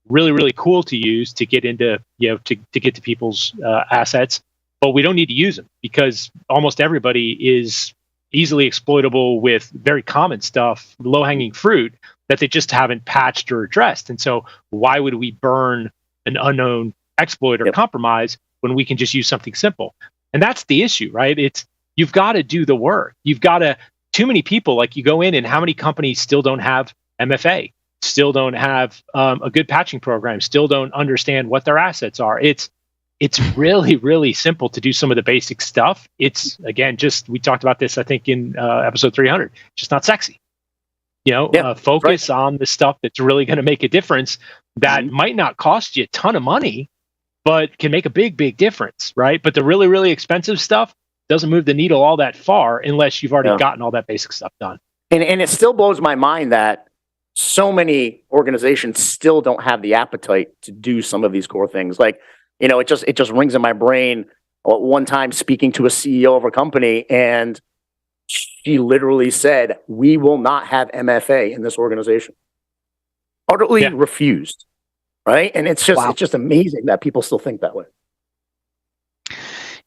really, really cool to use to get into, to get to people's assets, but we don't need to use them because almost everybody is easily exploitable with very common stuff, low-hanging fruit that they just haven't patched or addressed. And so why would we burn an unknown exploit or compromise when we can just use something simple? And that's the issue, right? You've got to do the work. Too many people, like you go in and how many companies still don't have MFA? Still don't have a good patching program, still don't understand what their assets are. It's really, really simple to do some of the basic stuff. It's, again, we talked about this, I think, in episode 300, just not sexy. Focus on the stuff that's really going to make a difference that might not cost you a ton of money, but can make a big, big difference, right? But the really, really expensive stuff doesn't move the needle all that far unless you've already gotten all that basic stuff done.
And it still blows my mind that so many organizations still don't have the appetite to do some of these core things. Like, it just rings in my brain. One time speaking to a CEO of a company, and she literally said, "We will not have MFA in this organization." Utterly refused, right? And it's just amazing that people still think that way.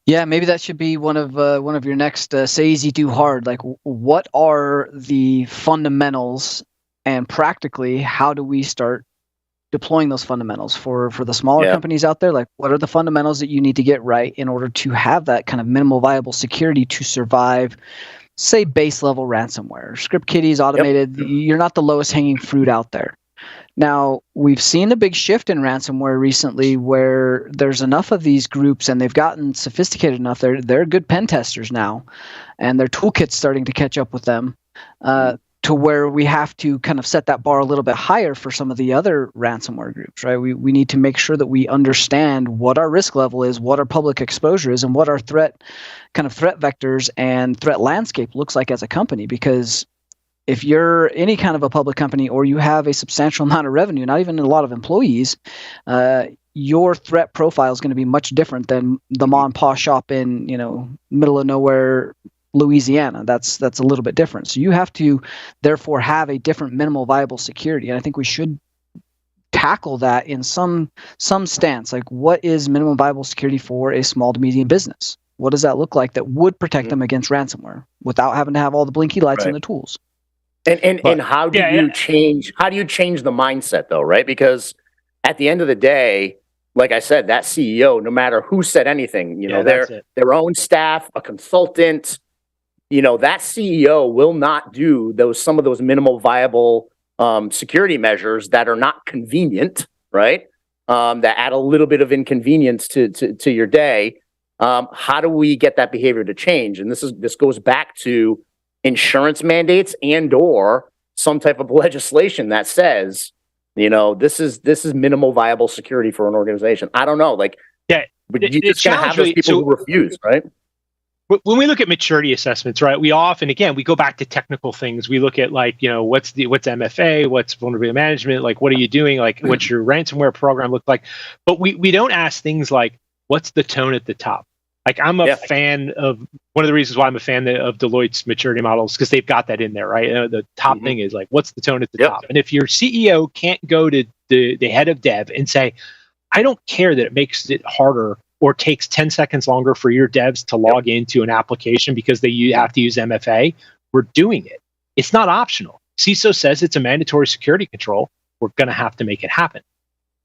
Yeah, maybe that should be one of your next say easy, do hard. Like, what are the fundamentals? And practically, how do we start deploying those fundamentals for the smaller companies out there? Like, what are the fundamentals that you need to get right in order to have that kind of minimal viable security to survive, say, base level ransomware? Script kiddies, automated, you're not the lowest hanging fruit out there. Now, we've seen a big shift in ransomware recently where there's enough of these groups and they've gotten sophisticated enough. They're good pen testers now, and their toolkit's starting to catch up with them. To where we have to kind of set that bar a little bit higher for some of the other ransomware groups, right? We need to make sure that we understand what our risk level is, what our public exposure is, and what our threat vectors and threat landscape looks like as a company. Because if you're any kind of a public company or you have a substantial amount of revenue, not even a lot of employees, your threat profile is going to be much different than the mom and pop shop in middle of nowhere Louisiana. That's a little bit different. So you have to therefore have a different minimal viable security. And I think we should tackle that in some stance. Like, what is minimum viable security for a small to medium business? What does that look like that would protect them against ransomware without having to have all the blinky lights and the tools?
And how do you change the mindset though, right? Because at the end of the day, like I said, that CEO, no matter who said anything, their own staff, a consultant, that CEO will not do some of those minimal viable security measures that are not convenient, right? That add a little bit of inconvenience to your day. How do we get that behavior to change? And this goes back to insurance mandates and/or some type of legislation that says, this is minimal viable security for an organization. I don't know, but you just gotta have those people who refuse, right?
When we look at maturity assessments, right, we often, again, we go back to technical things. We look at what's MFA, what's vulnerability management, like what are you doing, like what's your ransomware program look like? But we don't ask things like what's the tone at the top. Like I'm a fan of, one of the reasons why I'm a fan of Deloitte's maturity models, because they've got that in there, right? The top thing is like, what's the tone at the top? And if your CEO can't go to the head of dev and say, I don't care that it makes it harder or takes 10 seconds longer for your devs to log into an application because you have to use MFA, we're doing it. It's not optional. CISO says it's a mandatory security control. We're going to have to make it happen.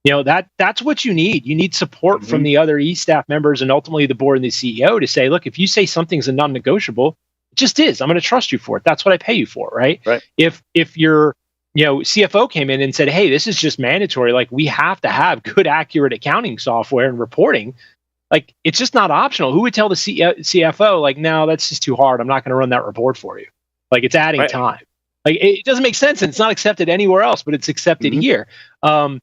That's what you need. You need support from the other staff members and ultimately the board and the CEO to say, look, if you say something's a non-negotiable, it just is. I'm going to trust you for it. That's what I pay you for, right? If your CFO came in and said, hey, this is just mandatory, like we have to have good, accurate accounting software and reporting, like it's just not optional. Who would tell the CFO, like, no, that's just too hard. I'm not going to run that report for you. Like it's adding time. Like it doesn't make sense, and it's not accepted anywhere else, but it's accepted here. Asset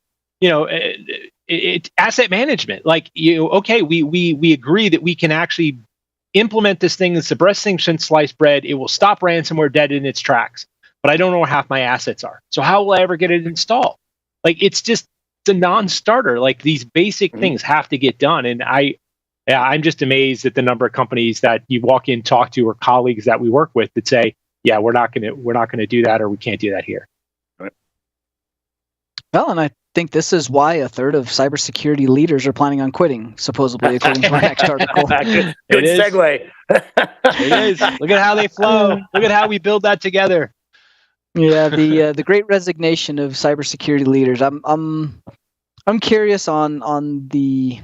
management. Like we agree that we can actually implement this thing that's the best thing since sliced bread. It will stop ransomware dead in its tracks. But I don't know where half my assets are. So how will I ever get it installed? Like it's a non-starter. Like these basic things have to get done. And I'm just amazed at the number of companies that you walk in, talk to, or colleagues that we work with that say, yeah, we're not gonna do that, or we can't do that here.
Right.
Well, and I think this is why a third of cybersecurity leaders are planning on quitting, supposedly, according to our next article.
Good segue.
It is. Look at how they flow. Look at how we build that together.
Yeah, the great resignation of cybersecurity leaders. I'm curious on the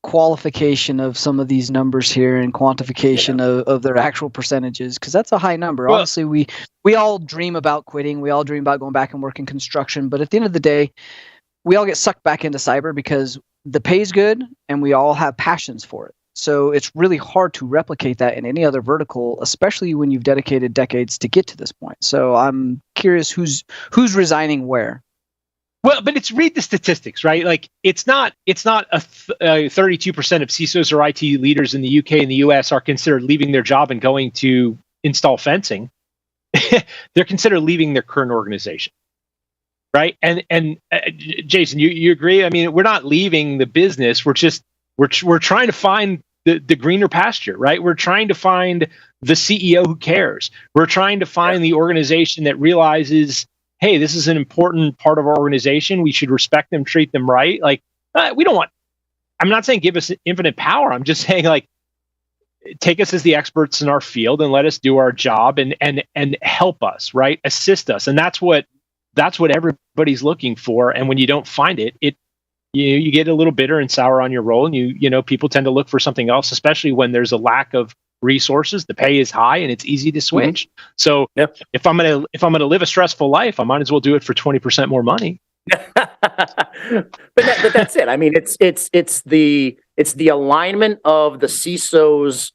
qualification of some of these numbers here and quantification of their actual percentages, because that's a high number. Well, obviously, we all dream about quitting. We all dream about going back and working construction. But at the end of the day, we all get sucked back into cyber because the pay's good and we all have passions for it. So it's really hard to replicate that in any other vertical, especially when you've dedicated decades to get to this point. So I'm curious who's resigning where.
Well, but read the statistics, right? Like it's not a 32% of CISOs or IT leaders in the UK and the US are considered leaving their job and going to install fencing. They're considered leaving their current organization, right? And Jason, you agree? I mean, we're not leaving the business. We're trying to find the greener pasture, right? We're trying to find the CEO who cares. We're trying to find the organization that realizes, hey, this is an important part of our organization. We should respect them, treat them right. Like I'm not saying give us infinite power. I'm just saying like take us as the experts in our field and let us do our job and help us, right? Assist us. And that's what everybody's looking for. And when you don't find it, you get a little bitter and sour on your role, and people tend to look for something else, especially when there's a lack of resources. The pay is high and it's easy to switch. So if I'm gonna live a stressful life, I might as well do it for 20% more money.
but that's it. I mean, it's the alignment of the CISO's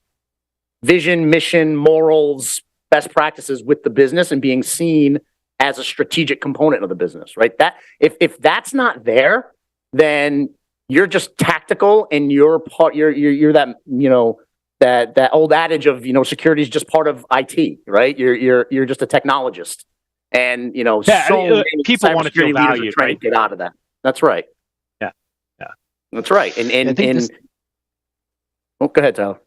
vision, mission, morals, best practices with the business and being seen as a strategic component of the business, right? That if that's not there, then you're just tactical and you're that, that old adage of, security is just part of IT, right? You're just a technologist. And, so many
people want to feel valued,
trying to get out of that. That's right.
Yeah.
That's right. Go ahead, Tyler.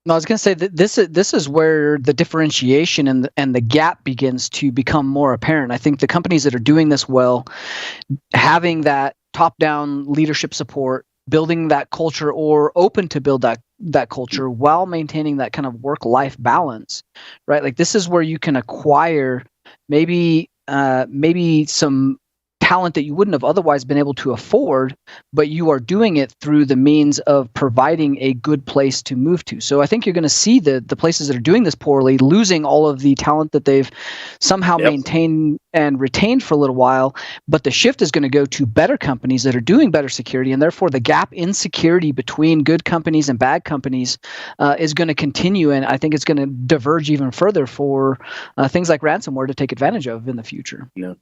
No, I was going to say that this is where the differentiation and the gap begins to become more apparent. I think the companies that are doing this well, having that top-down leadership support, building that culture or open to build that culture while maintaining that kind of work-life balance, right? Like this is where you can acquire maybe some talent that you wouldn't have otherwise been able to afford, but you are doing it through the means of providing a good place to move to. So I think you're going to see the places that are doing this poorly losing all of the talent that they've somehow maintained and retained for a little while, but the shift is going to go to better companies that are doing better security, and therefore the gap in security between good companies and bad companies is going to continue, and I think it's going to diverge even further for things like ransomware to take advantage of in the future.
Yeah.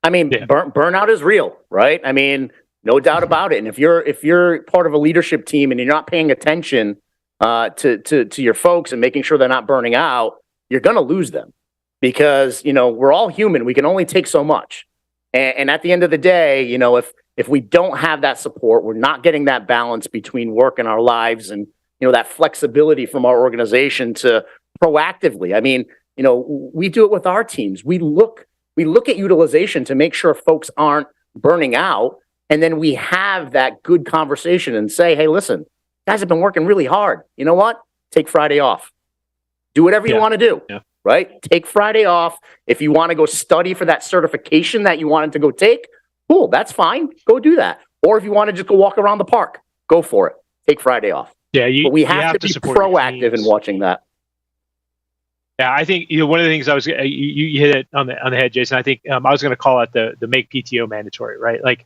I mean, burnout is real, right? I mean, no doubt about it. And if you're part of a leadership team and you're not paying attention to your folks and making sure they're not burning out, you're going to lose them because, we're all human. We can only take so much. And at the end of the day, if we don't have that support, we're not getting that balance between work and our lives and, that flexibility from our organization to proactively. I mean, we do it with our teams. We look at utilization to make sure folks aren't burning out. And then we have that good conversation and say, hey, listen, guys have been working really hard. You know what? Take Friday off. Do whatever you want to do, right? Take Friday off. If you want to go study for that certification that you wanted to go take, cool, that's fine. Go do that. Or if you want to just go walk around the park, go for it. Take Friday off.
Yeah,
but we have to be proactive in watching that.
Yeah, I think one of the things you hit it on the head, Jason. I think I was going to call it the make PTO mandatory, right? Like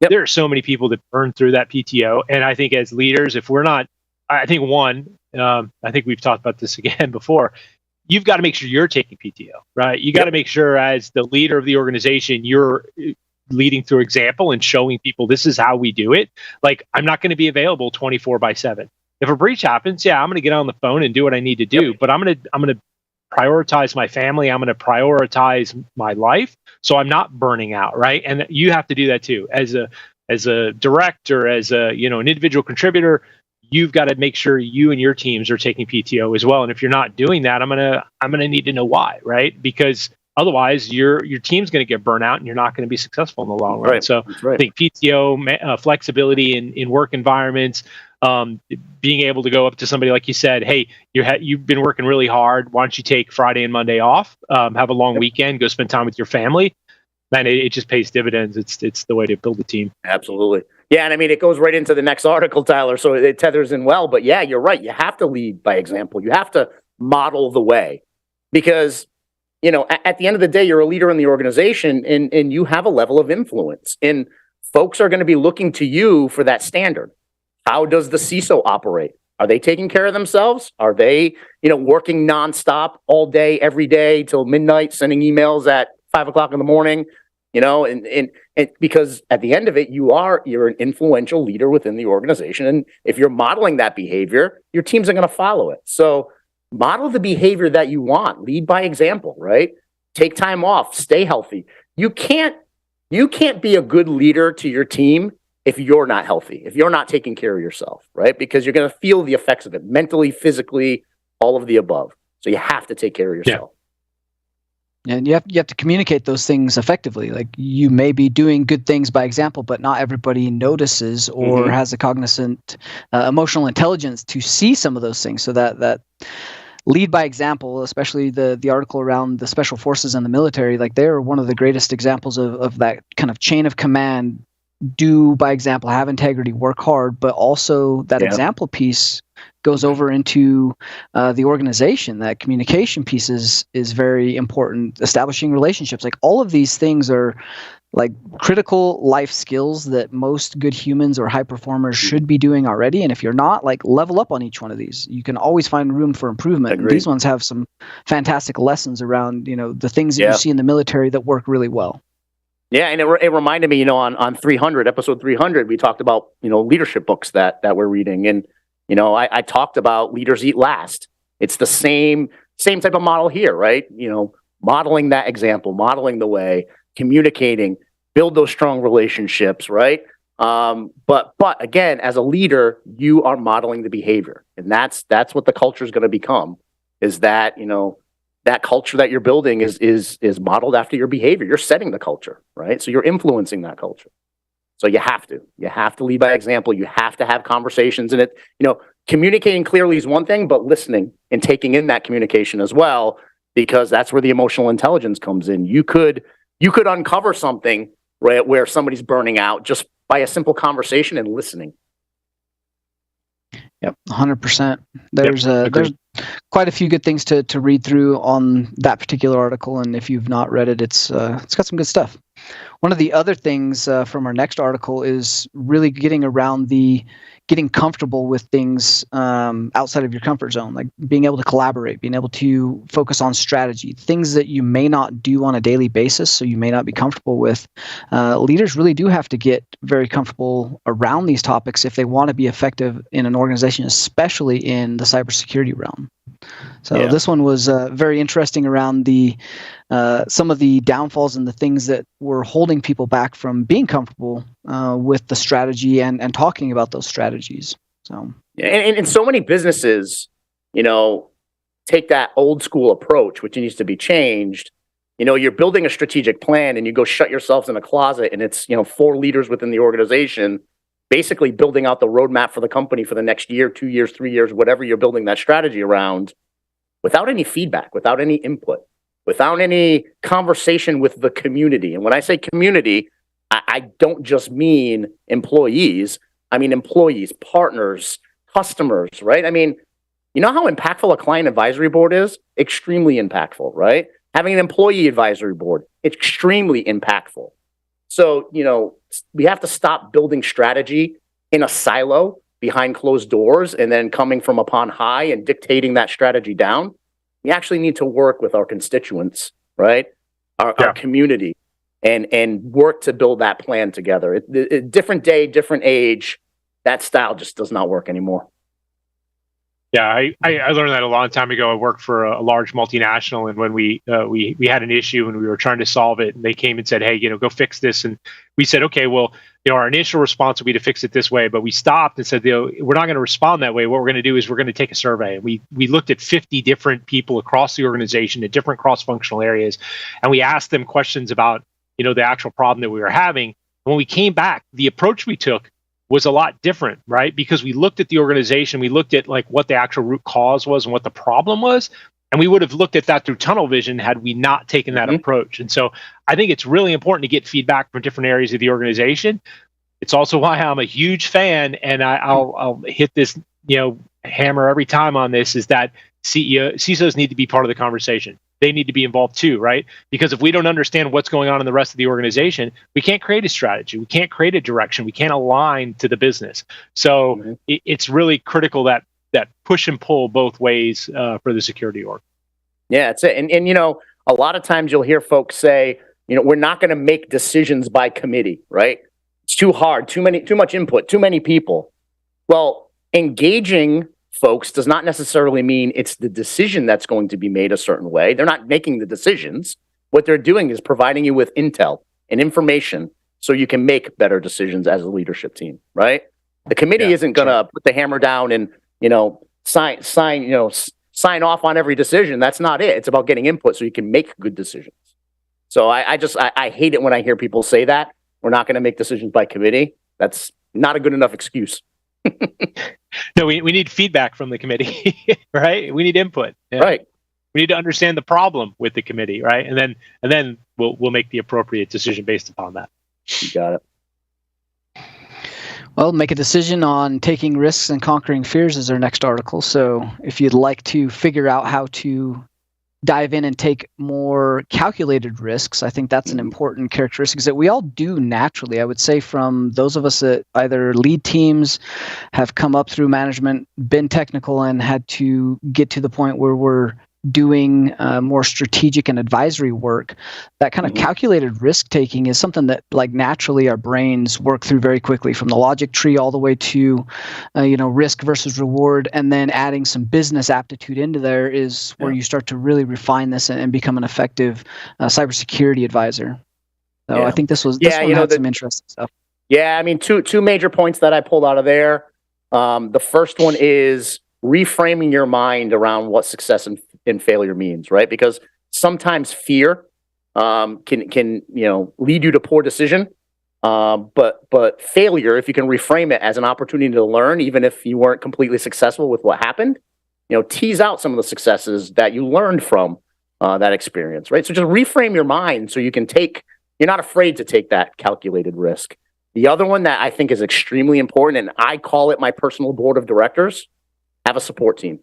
there are so many people that burn through that PTO, and I think as leaders, if we're not, I think I think we've talked about this again before. You've got to make sure you're taking PTO, right? You got to make sure as the leader of the organization, you're leading through example and showing people this is how we do it. Like I'm not going to be available 24/7. If a breach happens, I'm going to get on the phone and do what I need to do, but I'm going to prioritize my family. I'm going to prioritize my life, so I'm not burning out, right? And you have to do that too, as a director, as a an individual contributor. You've got to make sure you and your teams are taking PTO as well. And if you're not doing that, I'm gonna need to know why, right? Because otherwise, your team's going to get burnt out, and you're not going to be successful in the long run.
Right.
So I think PTO, flexibility in work environments. Being able to go up to somebody like you said, hey, you've been working really hard. Why don't you take Friday and Monday off? Have a long weekend. Go spend time with your family. Man, it just pays dividends. It's the way to build a team.
Absolutely. Yeah, and I mean, it goes right into the next article, Tyler, so it tethers in well. But yeah, you're right. You have to lead by example. You have to model the way because, at the end of the day, you're a leader in the organization and you have a level of influence. And folks are going to be looking to you for that standard. How does the CISO operate? Are they taking care of themselves? Are they, working nonstop all day, every day till midnight, sending emails at 5 o'clock in the morning? And because at the end of it, you're an influential leader within the organization. And if you're modeling that behavior, your teams are going to follow it. So model the behavior that you want, lead by example, right? Take time off, stay healthy. You can't be a good leader to your team if you're not healthy, if you're not taking care of yourself, right? Because you're going to feel the effects of it mentally, physically, all of the above. So you have to take care of yourself.
And you have to communicate those things effectively. Like you may be doing good things by example, but not everybody notices or has a cognizant emotional intelligence to see some of those things. So that lead by example, especially the article around the special forces and the military, like they're one of the greatest examples of that kind of chain of command. Do by example, have integrity, work hard, but also that example piece goes over into the organization. That communication piece is very important. Establishing relationships, like all of these things are like critical life skills that most good humans or high performers should be doing already. And if you're not, like level up on each one of these. You can always find room for improvement. And these ones have some fantastic lessons around the things that you see in the military that work really well.
Yeah, and it reminded me, on episode 300, we talked about, leadership books that we're reading. And, I talked about Leaders Eat Last. It's the same type of model here, right? Modeling that example, modeling the way, communicating, build those strong relationships, right? But again, as a leader, you are modeling the behavior. And that's what the culture is going to become, is that, that culture that you're building is modeled after your behavior. You're setting the culture, right? So you're influencing that culture. So you have to lead by example. You have to have conversations, and communicating clearly is one thing, but listening and taking in that communication as well, because that's where the emotional intelligence comes in. You could uncover something, right, where somebody's burning out just by a simple conversation and listening.
Yep, 100%. There's quite a few good things to read through on that particular article, and if you've not read it, it's got some good stuff. One of the other things from our next article is really getting comfortable with things outside of your comfort zone, like being able to collaborate, being able to focus on strategy, things that you may not do on a daily basis, so you may not be comfortable with. Leaders really do have to get very comfortable around these topics if they want to be effective in an organization, especially in the cybersecurity realm. So this one was very interesting around some of the downfalls and the things that were holding people back from being comfortable with the strategy and talking about those strategies. So
and so many businesses, take that old school approach, which needs to be changed, you're building a strategic plan and you go shut yourselves in a closet and it's, 4 leaders within the organization basically building out the roadmap for the company for the next year, 2 years, 3 years, whatever you're building that strategy around, without any feedback, without any input, without any conversation with the community. And when I say community, I don't just mean employees. I mean employees, partners, customers, right? I mean, you know how impactful a client advisory board is? Extremely impactful, right? Having an employee advisory board, extremely impactful. So, we have to stop building strategy in a silo behind closed doors and then coming from upon high and dictating that strategy down. We actually need to work with our constituents, right? Our community and work to build that plan together. Different day, different age, that style just does not work anymore.
Yeah, I learned that a long time ago. I worked for a large multinational, and when we had an issue and we were trying to solve it, and they came and said, "Hey, go fix this," and we said, "Okay, well, our initial response would be to fix it this way," but we stopped and said, "We're not going to respond that way. What we're going to do is we're going to take a survey." And we looked at 50 different people across the organization in different cross-functional areas, and we asked them questions about the actual problem that we were having. And when we came back, the approach we took was a lot different, right? Because we looked at the organization, we looked at like what the actual root cause was and what the problem was. And we would have looked at that through tunnel vision had we not taken that approach. And so I think it's really important to get feedback from different areas of the organization. It's also why I'm a huge fan, and I'll hit this, hammer every time on this, is that CISOs need to be part of the conversation. They need to be involved too, right? Because if we don't understand what's going on in the rest of the organization, we can't create a strategy. We can't create a direction. We can't align to the business. So it's really critical that push and pull both ways for the security org.
Yeah, it's it. And a lot of times you'll hear folks say, we're not going to make decisions by committee, right? It's too hard, too much input, too many people. Well, engaging folks does not necessarily mean it's the decision that's going to be made a certain way. They're not making the decisions. What they're doing is providing you with intel and information so you can make better decisions as a leadership team, right? The committee isn't going to put the hammer down and, sign off on every decision. That's not it. It's about getting input so you can make good decisions. So I hate it when I hear people say that we're not going to make decisions by committee. That's not a good enough excuse.
No, we need feedback from the committee, right? We need input. Yeah.
Right.
We need to understand the problem with the committee, right? And then we'll make the appropriate decision based upon that.
You got it.
Well, make a decision on taking risks and conquering fears is our next article. So if you'd like to figure out how to dive in and take more calculated risks, I think that's an important characteristic that we all do naturally. I would say from those of us that either lead teams, have come up through management, been technical, and had to get to the point where we're doing more strategic and advisory work, that kind of calculated risk taking is something that like naturally our brains work through very quickly, from the logic tree all the way to risk versus reward, and then adding some business aptitude into there is where you start to really refine this and become an effective cybersecurity advisor. So I think this one had some interesting stuff.
Yeah, I mean, two major points that I pulled out of there. The first one is reframing your mind around what success and failure means, right? Because sometimes fear can lead you to poor decision, but failure, if you can reframe it as an opportunity to learn, even if you weren't completely successful with what happened, tease out some of the successes that you learned from that experience, right? So just reframe your mind so you're not afraid to take that calculated risk. The other one that I think is extremely important, and I call it my personal board of directors, have a support team.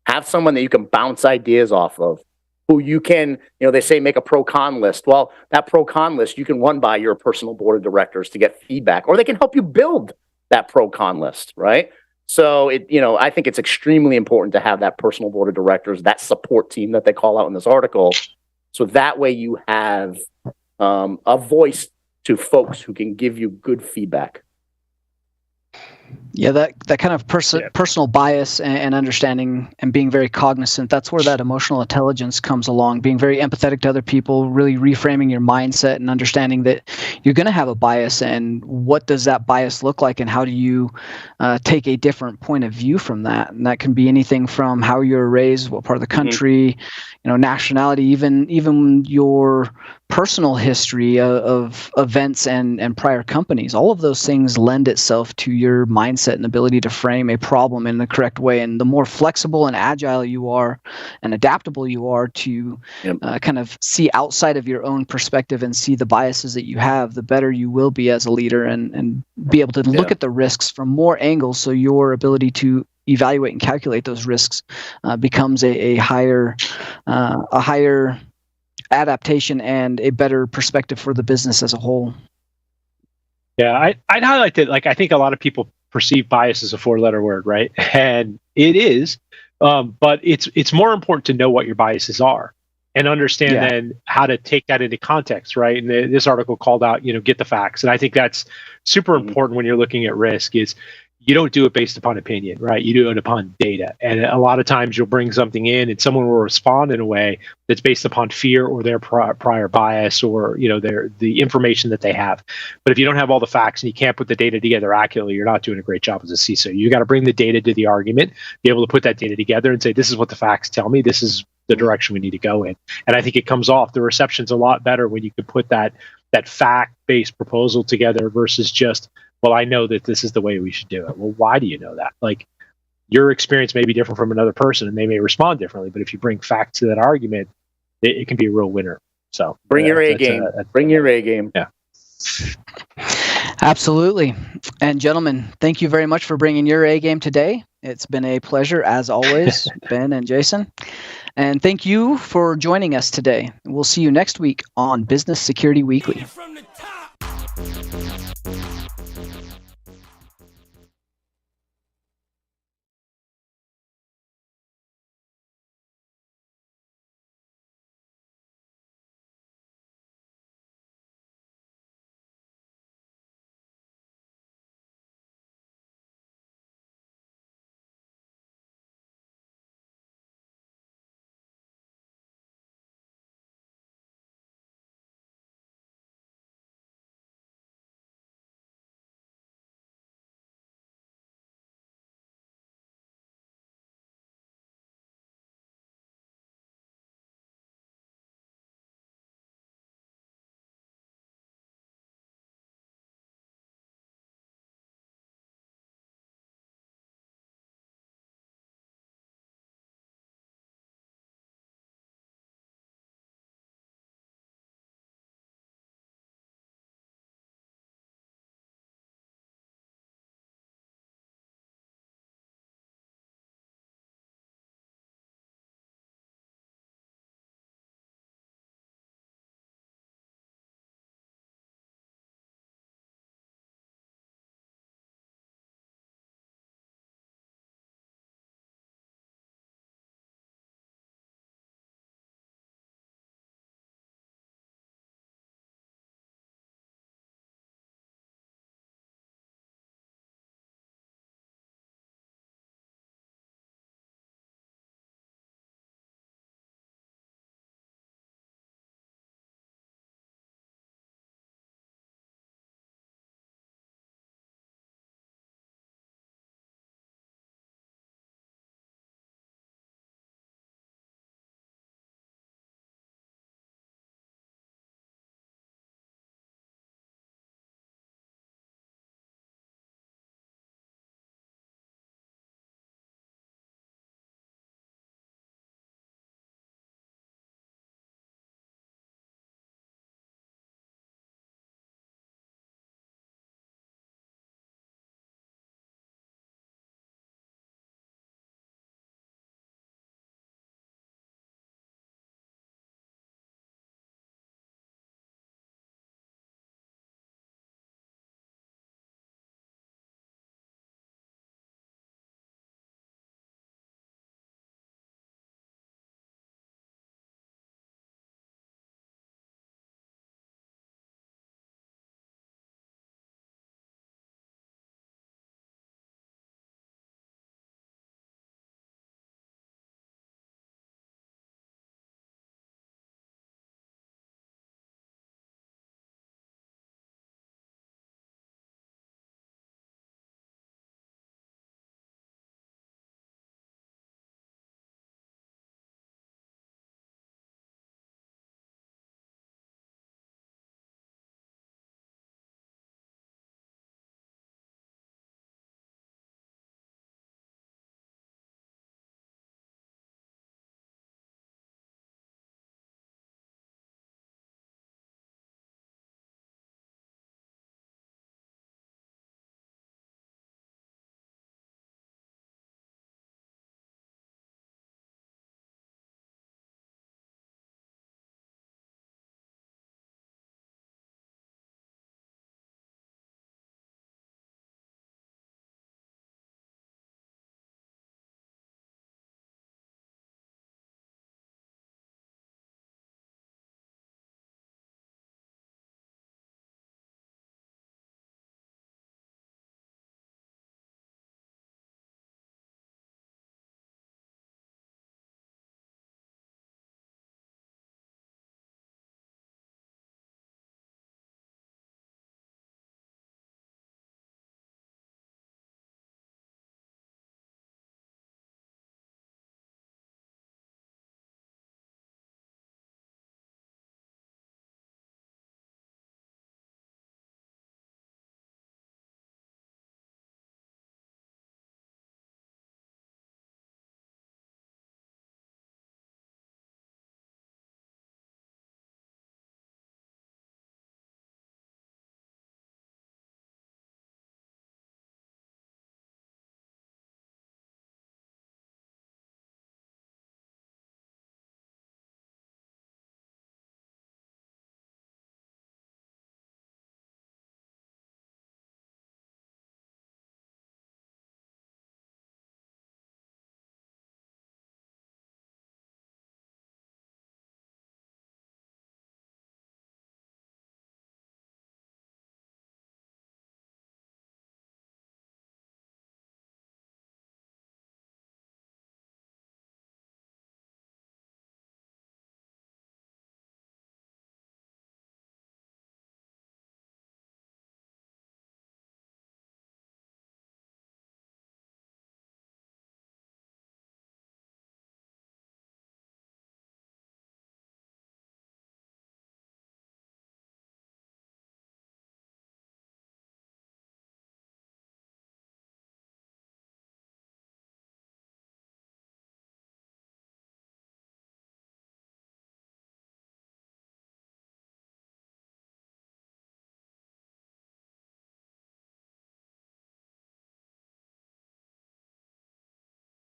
Have someone that you can bounce ideas off of, who you can, they say make a pro-con list. Well, that pro-con list you can run by your personal board of directors to get feedback, or they can help you build that pro-con list, right? So I think it's extremely important to have that personal board of directors, that support team that they call out in this article. So that way you have a voice to folks who can give you good feedback.
Yeah, that kind of personal bias and understanding and being very cognizant, that's where that emotional intelligence comes along, being very empathetic to other people, really reframing your mindset and understanding that you're going to have a bias, and what does that bias look like, and how do you take a different point of view from that. And that can be anything from how you were raised, what part of the country, nationality, even your personal history of events and prior companies. All of those things lend itself to your mindset and ability to frame a problem in the correct way. And the more flexible and agile you are and adaptable you are to kind of see outside of your own perspective and see the biases that you have, the better you will be as a leader, and be able to look at the risks from more angles, so your ability to evaluate and calculate those risks becomes a higher adaptation and a better perspective for the business as a whole.
Yeah, I'd highlight that. Like, I think a lot of people perceive bias as a 4-letter word, right? And it is, but it's more important to know what your biases are and understand then how to take that into context, right? And this article called out, get the facts, and I think that's super important when you're looking at risk. Is you don't do it based upon opinion, right? You do it upon data. And a lot of times you'll bring something in and someone will respond in a way that's based upon fear or their prior bias or, the information that they have. But if you don't have all the facts and you can't put the data together accurately, you're not doing a great job as a CISO. You got to bring the data to the argument, be able to put that data together and say, this is what the facts tell me. This is the direction we need to go in. And I think it comes off. The reception's a lot better when you can put that fact-based proposal together versus just, well, I know that this is the way we should do it. Well, why do you know that? Like, your experience may be different from another person and they may respond differently, but if you bring facts to that argument, it can be a real winner. So
bring your A game. Bring your A game.
Yeah.
Absolutely. And gentlemen, thank you very much for bringing your A game today. It's been a pleasure, as always, Ben and Jason. And thank you for joining us today. We'll see you next week on Business Security Weekly.